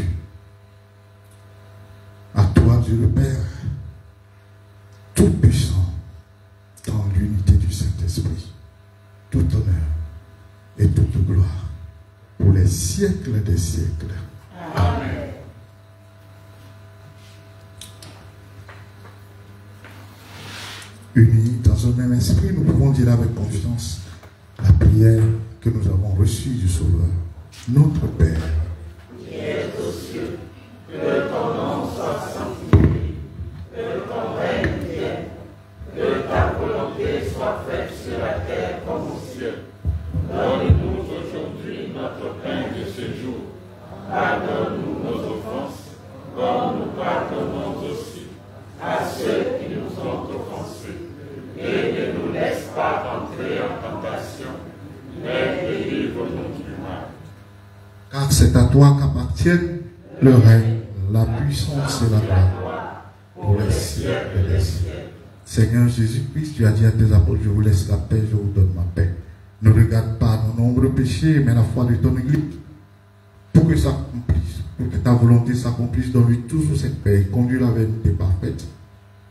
À toi, Dieu le Père, tout-puissant, dans l'unité du Saint-Esprit, tout honneur et toute gloire pour les siècles des siècles. Amen. Unis dans un même esprit, nous pouvons dire avec confiance la prière que nous avons reçue du Sauveur. Notre Père, qui es aux cieux, que ton nom soit sanctifié, que ton règne vienne, que ta volonté soit faite sur la terre comme au ciel. Donne-nous aujourd'hui notre pain de ce jour. Pardonne-nous nos offenses, comme nous pardonnons aussi à ceux qui nous ont offensés. Et ne nous laisse pas entrer en tentation, mais délivre-nous du mal. car c'est à toi qu'appartiennent le règne, la puissance et la gloire pour les siècles des siècles. Seigneur Jésus-Christ, tu as dit à tes apôtres, je vous laisse la paix, je vous donne ma paix. Ne regarde pas nos nombreux péchés, mais la foi de ton Église, pour que ça s'accomplisse, pour que ta volonté s'accomplisse. Donne-lui toujours cette paix et conduis la vérité parfaite.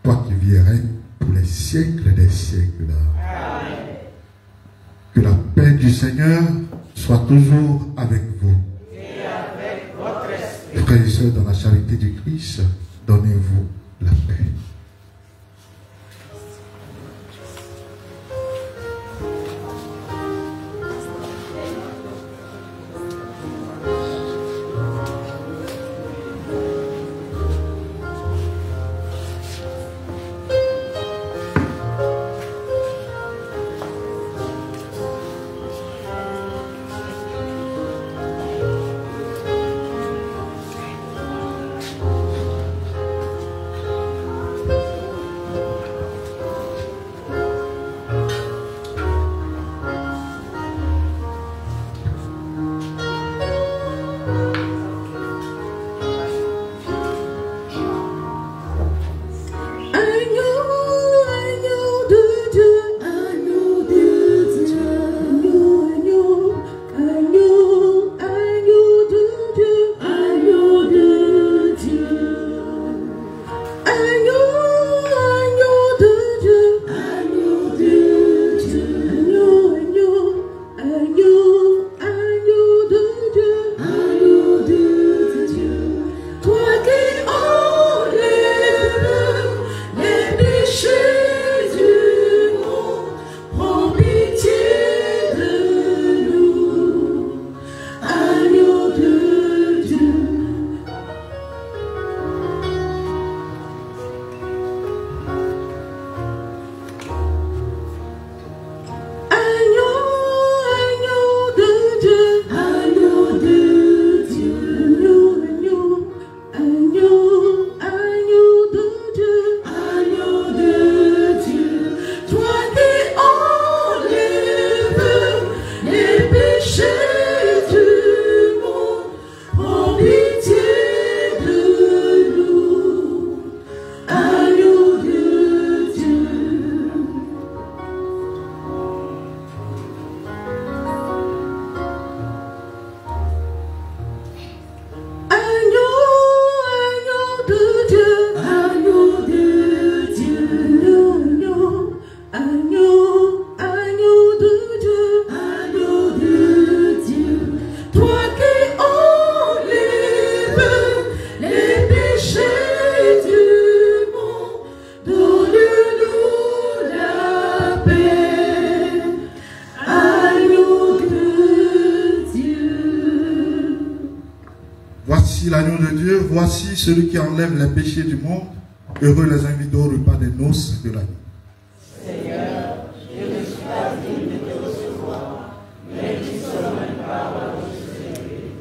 Toi qui vis et règnes pour les siècles des siècles. Amen. Que la paix du Seigneur soit toujours avec vous. Et avec votre esprit. Frères et sœurs, dans la charité du Christ, donnez-vous la paix. Voici l'agneau de Dieu, voici celui qui enlève les péchés du monde. Heureux les invités au repas des noces de la vie. Seigneur, je ne suis pas digne de te recevoir, mais dis seulement une parole et je serai guéri.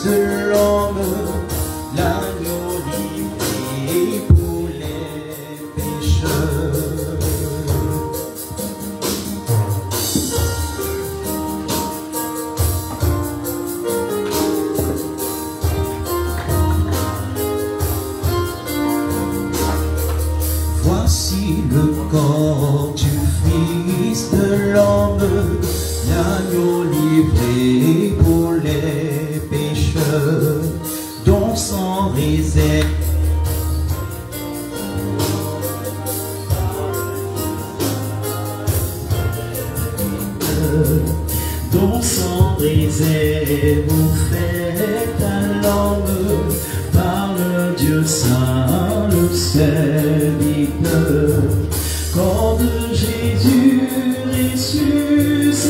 De l'homme, l'agneau livré pour les pécheurs. Voici le corps du Fils de l'homme, l'agneau livré pour les pécheurs, dont sans réserve offert à l'homme par le Dieu Saint, le serviteur. Corps de Jésus ressuscité,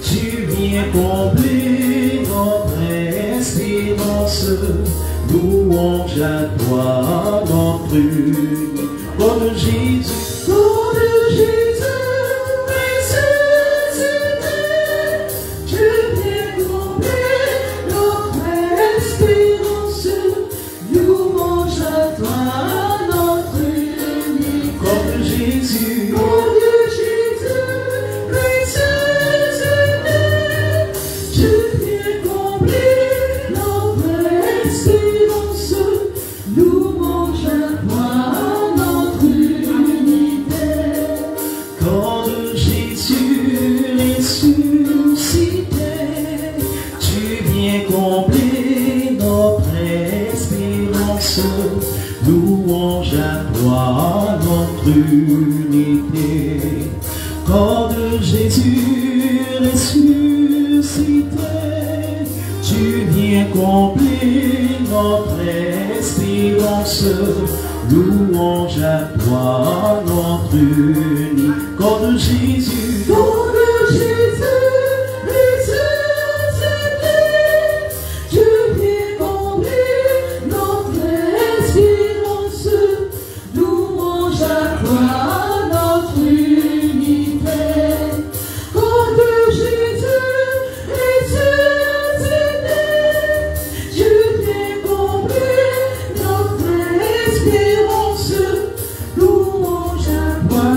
tu viens combler notre espérance. Louange à toi, notre unique. Corps de Jésus, corps de Jésus ressuscité, tu viens combler notre espérance. Louange à toi, notre unique. Corps de Jésus, corps de Jésus ressuscité, tu viens combler notre espérance. Louange à toi, notre unité. Corps de Jésus ressuscité, tu viens combler notre espérance. Louange à toi, notre unité. Corps de Jésus ressuscité, tu viens combler notre espérance. Louange à toi, notre unique. Corps de Jésus, corps de Jésus ressuscité, tu viens combler notre espérance. Louange à toi, notre unité. Corps de Jésus ressuscité, tu viens combler notre espérance. Louange à toi,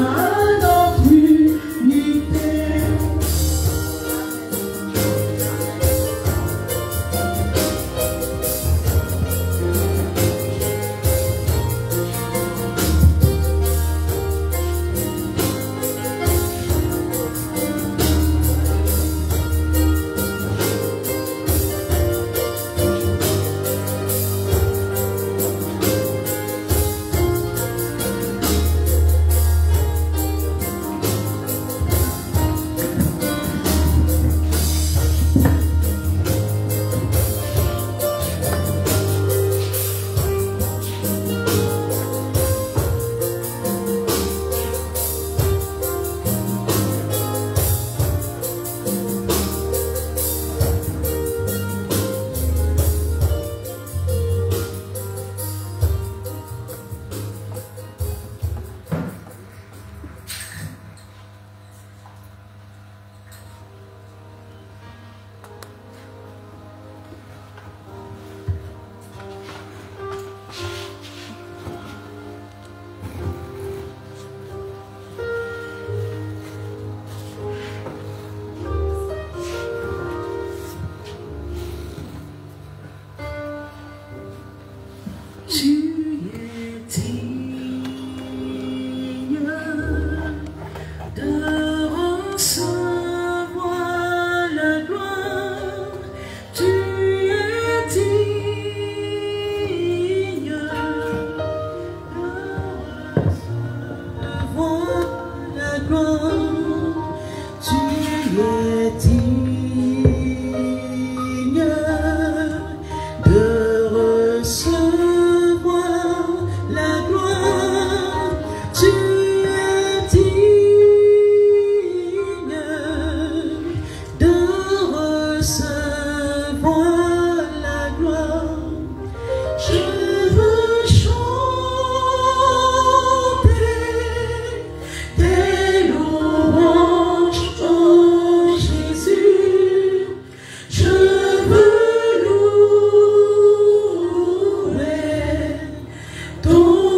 notre unité.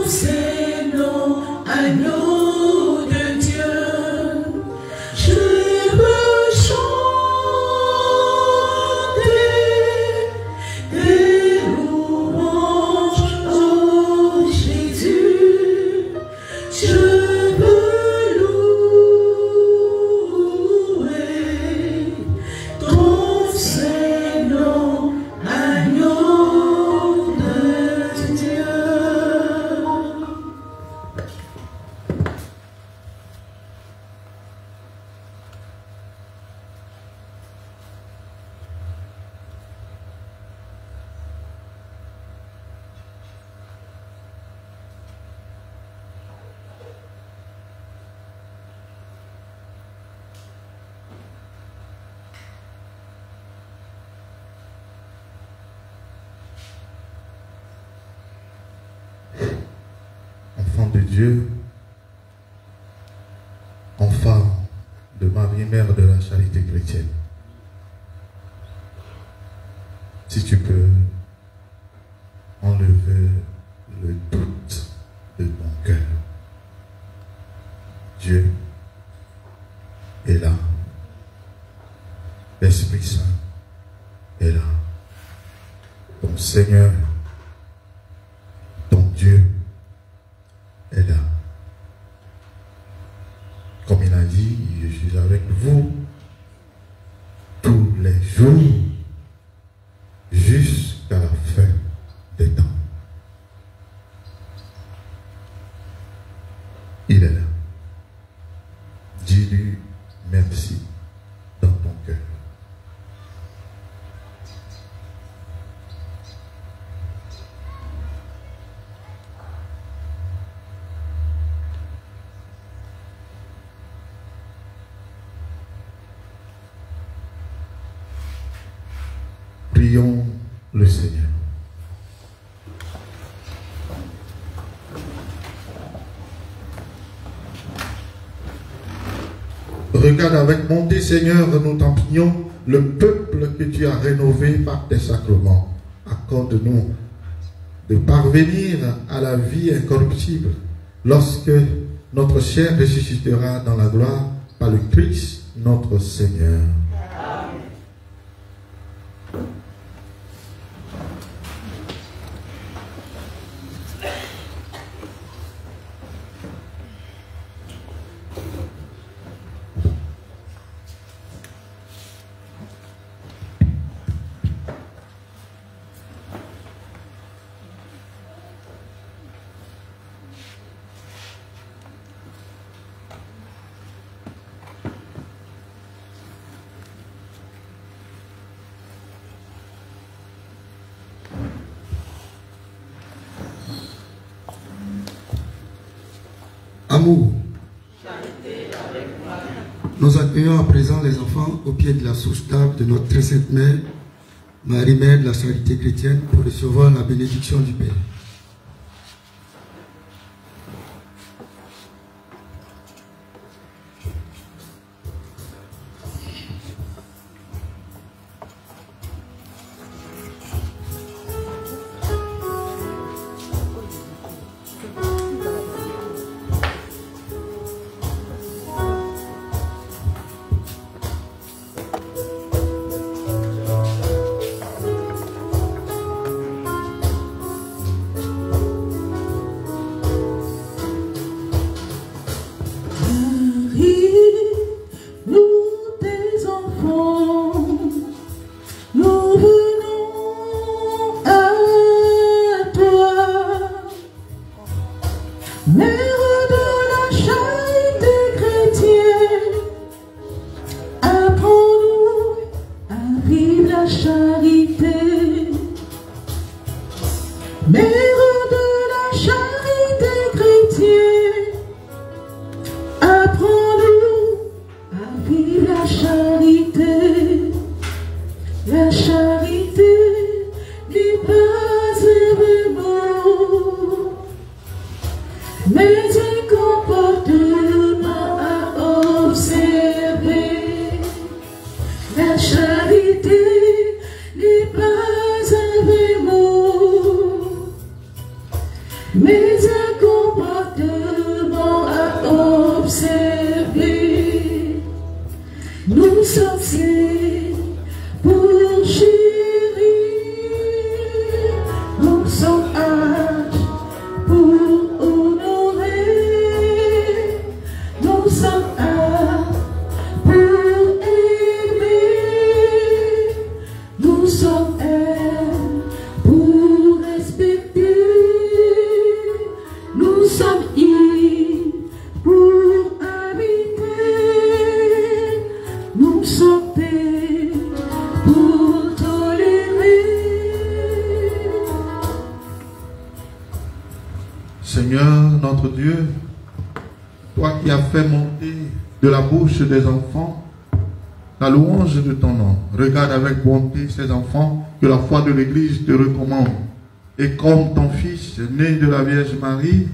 Concernant agneau de Dieu, je veux chanter des louanges, oh Jésus, je veux louer ton Seigneur, agneau de Dieu. Enfant de Dieu, enfant de Marie, mère de la charité chrétienne, si tu peux enlever le doute de ton cœur, Dieu est là, l'Esprit Saint est là, ton Seigneur, ton Dieu est là. Comme il a dit, je suis avec vous tous les jours jusqu'à la fin des temps. Il est là. Dis-lui merci dans ton cœur. Prions le Seigneur. Regarde avec bonté, Seigneur, nous t'en prions, le peuple que tu as rénové par tes sacrements. Accorde-nous de parvenir à la vie incorruptible lorsque notre chair ressuscitera dans la gloire par le Christ notre Seigneur. Amour. Nous accueillons à présent les enfants au pied de la sous-table de notre très sainte mère, Marie-Mère de la charité chrétienne, pour recevoir la bénédiction du Père. Mais mais un comportement à observer. Nous sommes faits pour chérir, nous sommes âges pour honorer, nous sommes âges pour aimer, nous sommes âges pour respecter, nous sommes îles pour habiter, nous sommes paix pour tolérer. Seigneur notre Dieu, toi qui as fait monter de la bouche des enfants la louange de ton nom, regarde avec bonté ces enfants que la foi de l'Église te recommande. Et comme ton Fils, né de la Vierge Marie,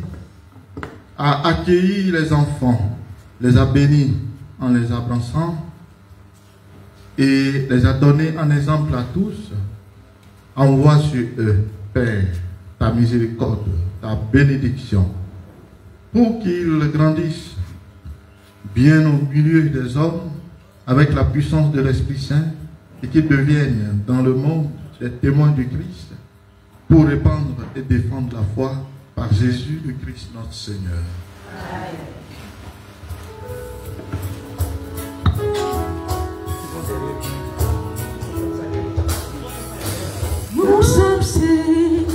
a accueilli les enfants, les a bénis en les abraçant et les a donnés en exemple à tous, envoie sur eux, Père, ta miséricorde, ta bénédiction, pour qu'ils grandissent bien au milieu des hommes avec la puissance de l'Esprit Saint et qu'ils deviennent dans le monde des témoins du Christ pour répandre et défendre la foi par Jésus le Christ notre Seigneur. Amen. Nous sommes faits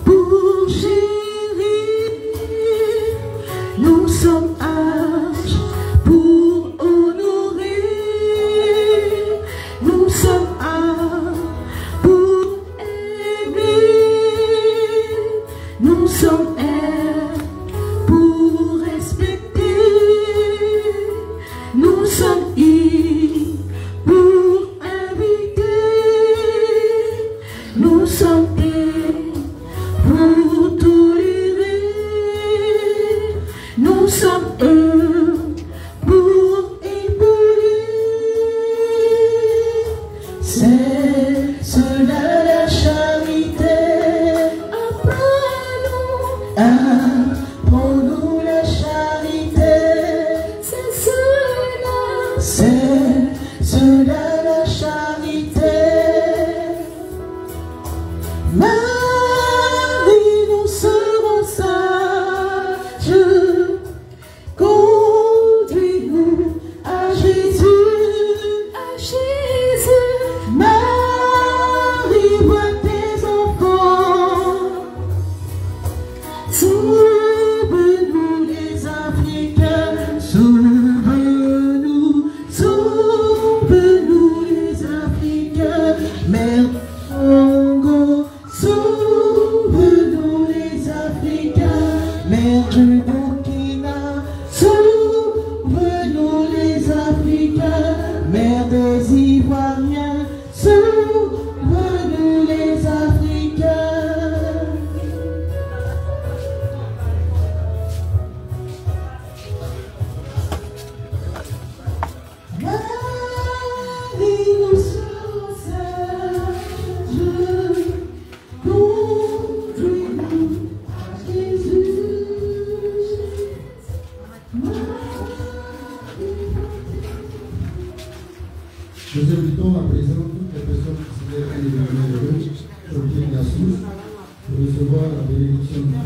pour chérir, nous sommes âges pour honorer, nous sommes âges pour aimer, nous sommes âges pour respecter, nous sommes îles pour inviter, nous sommes paix pour tolérer, nous sommes pour épauler. C'est cela la charité. Apprends-nous la charité. C'est cela la charité. Marie, nous serons sages, conduis-nous à Jésus, Marie, vois tes enfants, sauve-nous les Africains, sauve-nous les Africains, Mère Congo, sauve-nous les Africains, Mère du Burkina, sauve-nous les Africains, Mère des Ivoiriens, sauve-nous les Africains. Marie, nous serons sages, conduis-nous à Jésus. Nous invitons à présent toutes les personnes qui célèbrent les événements heureux au pied de la source pour recevoir la bénédiction de Dieu.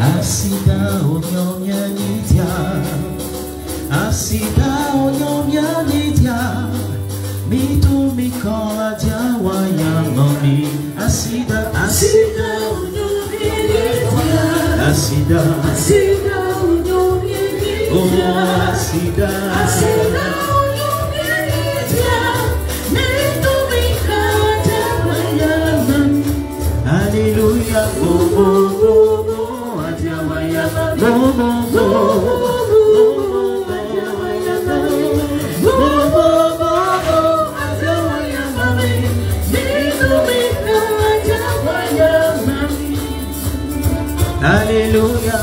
Asida onyonya nitia, asida onyonya nitia, mitu mikola jawa ya mami. Asida onyonya nitia, asida onyonya Alléluia,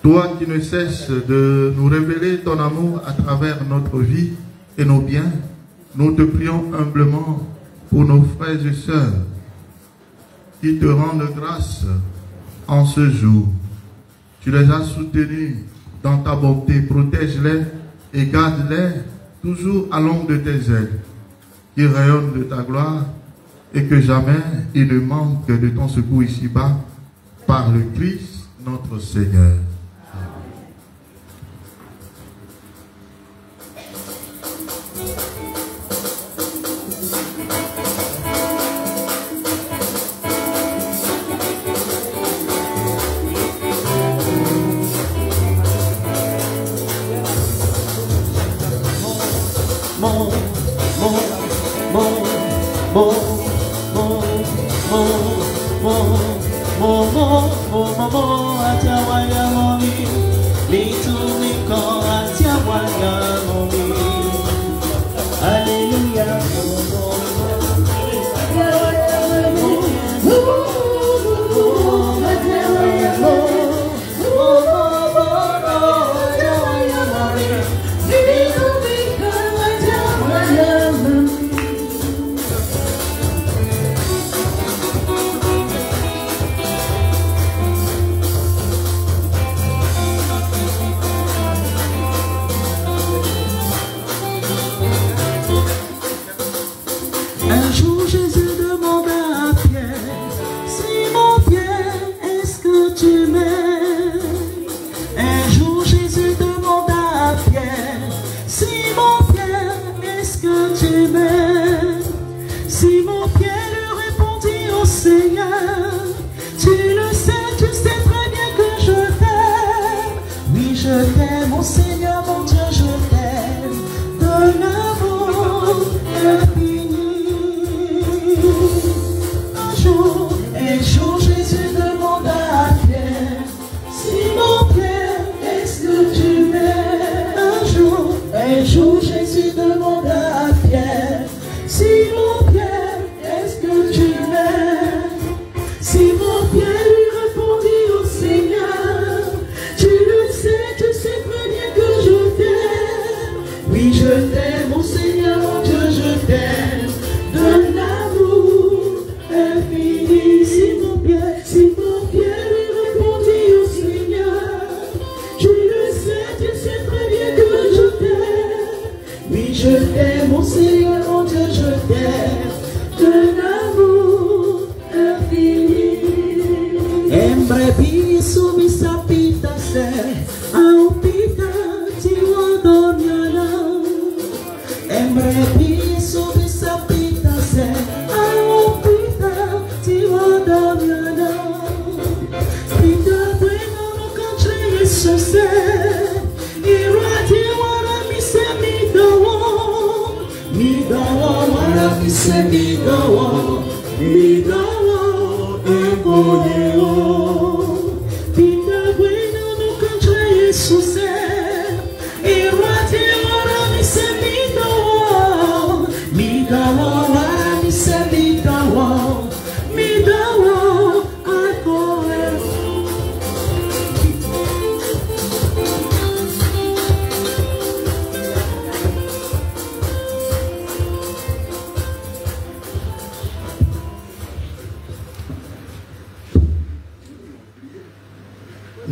Toi qui ne cesses de nous révéler ton amour à travers notre vie et nos biens, nous te prions humblement pour nos frères et sœurs qui te rendent grâce en ce jour. Tu les as soutenus dans ta bonté, protège-les et garde-les toujours à l'ombre de tes ailes, qui rayonnent de ta gloire et que jamais ils ne manquent de ton secours ici-bas par le Christ notre Seigneur.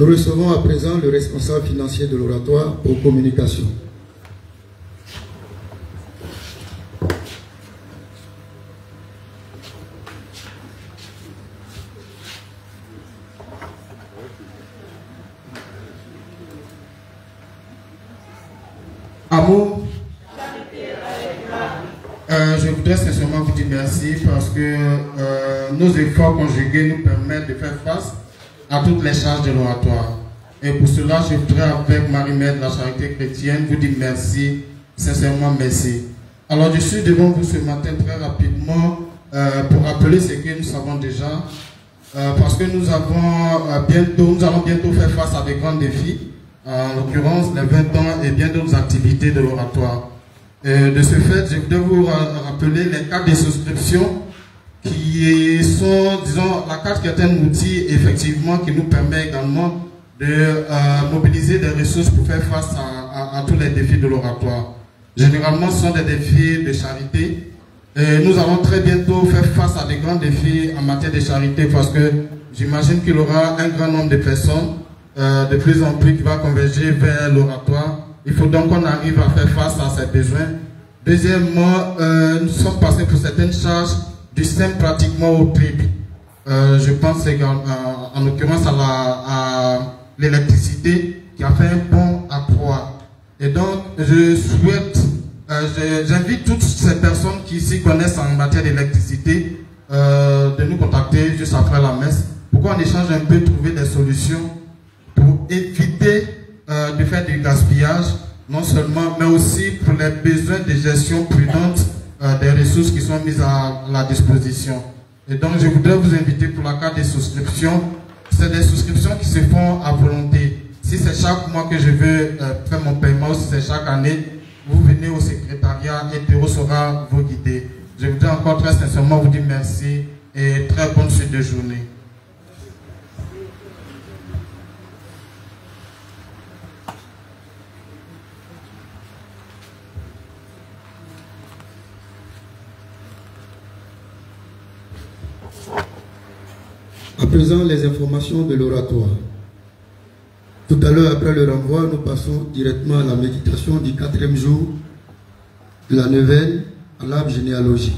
Nous recevons à présent le responsable financier de l'oratoire pour communication. Amour, je voudrais sincèrement vous dire merci parce que nos efforts conjugués nous permettent de faire face à toutes les charges de l'oratoire. Et pour cela, je voudrais avec Marie-Mère de la Charité Chrétienne vous dire merci, sincèrement merci. Alors je suis devant vous ce matin très rapidement pour rappeler ce que nous savons déjà, parce que nous allons bientôt faire face à des grands défis, en l'occurrence les 20 ans et bien d'autres activités de l'oratoire. De ce fait, je voudrais vous rappeler les cartes de souscription qui sont, disons, la carte qui est un outil effectivement qui nous permet également de mobiliser des ressources pour faire face à tous les défis de l'oratoire. Généralement, ce sont des défis de charité. Et nous allons très bientôt faire face à des grands défis en matière de charité parce que j'imagine qu'il y aura un grand nombre de personnes de plus en plus qui va converger vers l'oratoire. Il faut donc qu'on arrive à faire face à ces besoins. Deuxièmement, nous sommes passés pour certaines charges du simple pratiquement au triple. Je pense en l'occurrence à l'électricité qui a fait un bond à 3. Et donc, j'invite toutes ces personnes qui s'y connaissent en matière d'électricité de nous contacter juste après la messe pour qu'on échange un peu, trouver des solutions pour éviter de faire du gaspillage, non seulement, mais aussi pour les besoins de gestion prudente des ressources qui sont mises à la disposition. Et donc, je voudrais vous inviter pour la carte des souscriptions. C'est des souscriptions qui se font à volonté. Si c'est chaque mois que je veux faire mon paiement, ou si c'est chaque année, vous venez au secrétariat et Théo saura vous guider. Je voudrais encore très sincèrement vous dire merci et très bonne suite de journée. À présent, les informations de l'oratoire. Tout à l'heure, après le renvoi, nous passons directement à la méditation du 4e jour de la neuvaine à l'arbre généalogique.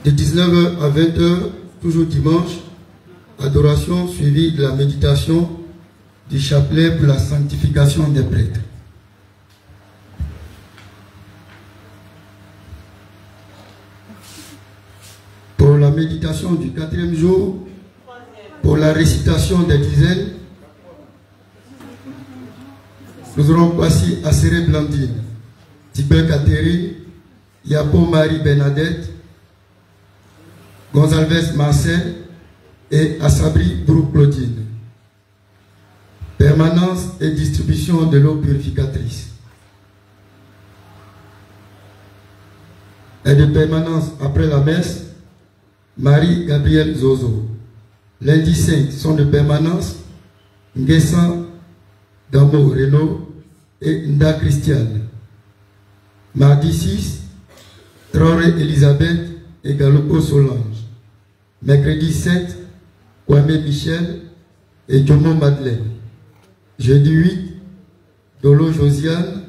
De 19h à 20h, toujours dimanche, adoration suivie de la méditation du chapelet pour la sanctification des prêtres. Pour la méditation du 4e jour, pour la récitation des dizaines, nous aurons Kwasi Assere Blandine, Tibet Catherine, Yapo Marie Bernadette, Gonzalez Marcel et Assabri Brooke Claudine. Permanence et distribution de l'eau purificatrice. Et de permanence après la messe, Marie-Gabrielle Zozo. Lundi 5 sont de permanence Nguessan Damo Renaud et Nda Christiane. Mardi 6, Traoré Elisabeth et Galopo Solange. Mercredi 7, Kwame Michel et Jomo Madeleine. Jeudi 8, Dolo Josiane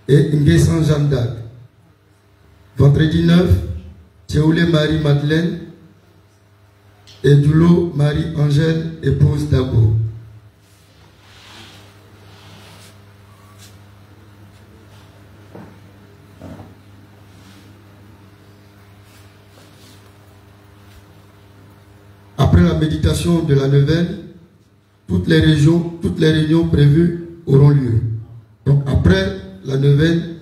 et Nguessan Jeanne d'Arc. Vendredi 9, Théoulé Marie-Madeleine et Dulo Marie-Angèle, épouse d'Abo. Après la méditation de la neuvaine, toutes les réunions prévues auront lieu. Donc après la neuvaine,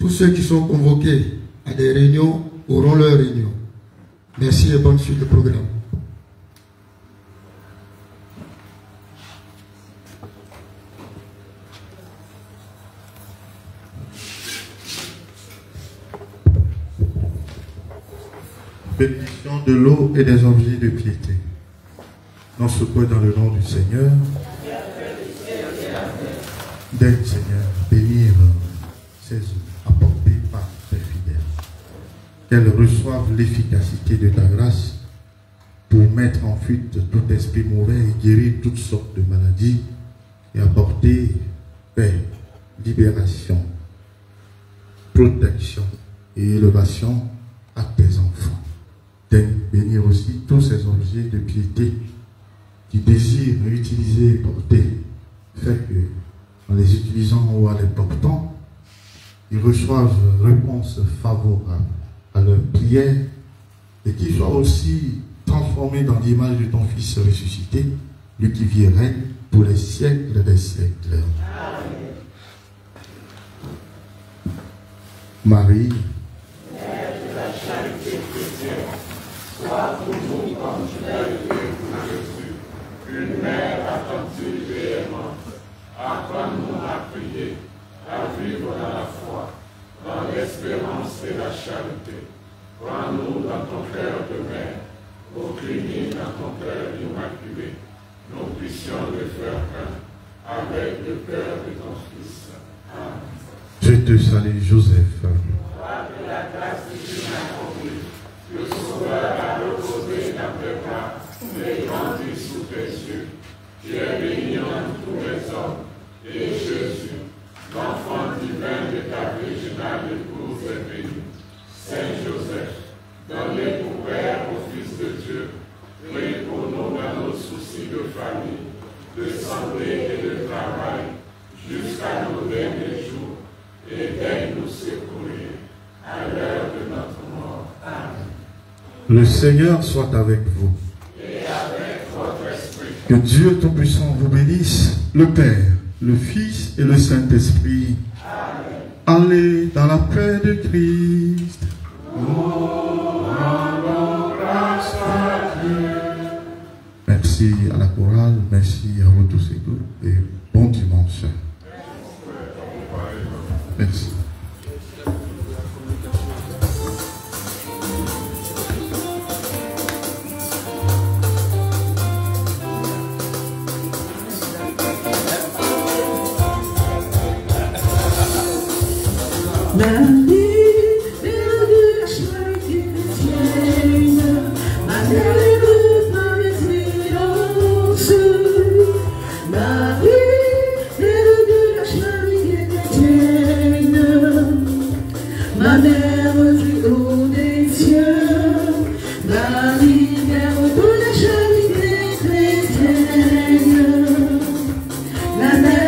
tous ceux qui sont convoqués à des réunions auront leur réunion. Merci et bonne suite du programme. Bénédiction de l'eau et des envies de piété. Dans ce point, dans le nom du Seigneur, d'aide, Seigneur, bénir ces œuvres apportées par tes fidèles. Qu'elles reçoivent l'efficacité de ta grâce pour mettre en fuite tout esprit mauvais et guérir toutes sortes de maladies et apporter paix, libération, protection et élévation à tes enfants. Bénir aussi tous ces objets de piété qui désirent utiliser et porter, fait que en les utilisant ou en les portant, ils reçoivent réponse favorable à leurs prières et qu'ils soient aussi transformés dans l'image de ton Fils ressuscité, lui qui vit et règne pour les siècles des siècles. Amen. Marie, Mère de la charité chrétienne, sois pour nous comme tu l'as été pour Jésus, une mère attentive et aimante. Apprends-nous à prier, à vivre dans la foi, dans l'espérance et la charité. Prends-nous dans ton cœur de mère, opprimés dans ton cœur immaculé. Nous puissions le faire un avec le cœur de ton Fils. Amen. Je te salue, Joseph. Roi de la grâce divine accomplie, le Sauveur a reposé dans tes bras et grandi sous tes yeux. Tu es béni entre tous les hommes, et Jésus, l'enfant divin de ta virginale épouse, est béni. Saint Joseph, donne-les pour Père au Fils de Dieu, prie pour nous dans nos soucis de famille, de santé et de travail, jusqu'à nos derniers jours, et daigne nous secourir à l'heure de notre mort. Amen. Le Seigneur soit avec vous. Et avec votre esprit. Que Dieu Tout-Puissant vous bénisse, le Père, le Fils et le Saint-Esprit. Amen. Allez dans la paix de Christ. Nous rendons grâce à Dieu. Merci à la chorale, merci à vous tous et toutes, et bon dimanche. Merci. La mère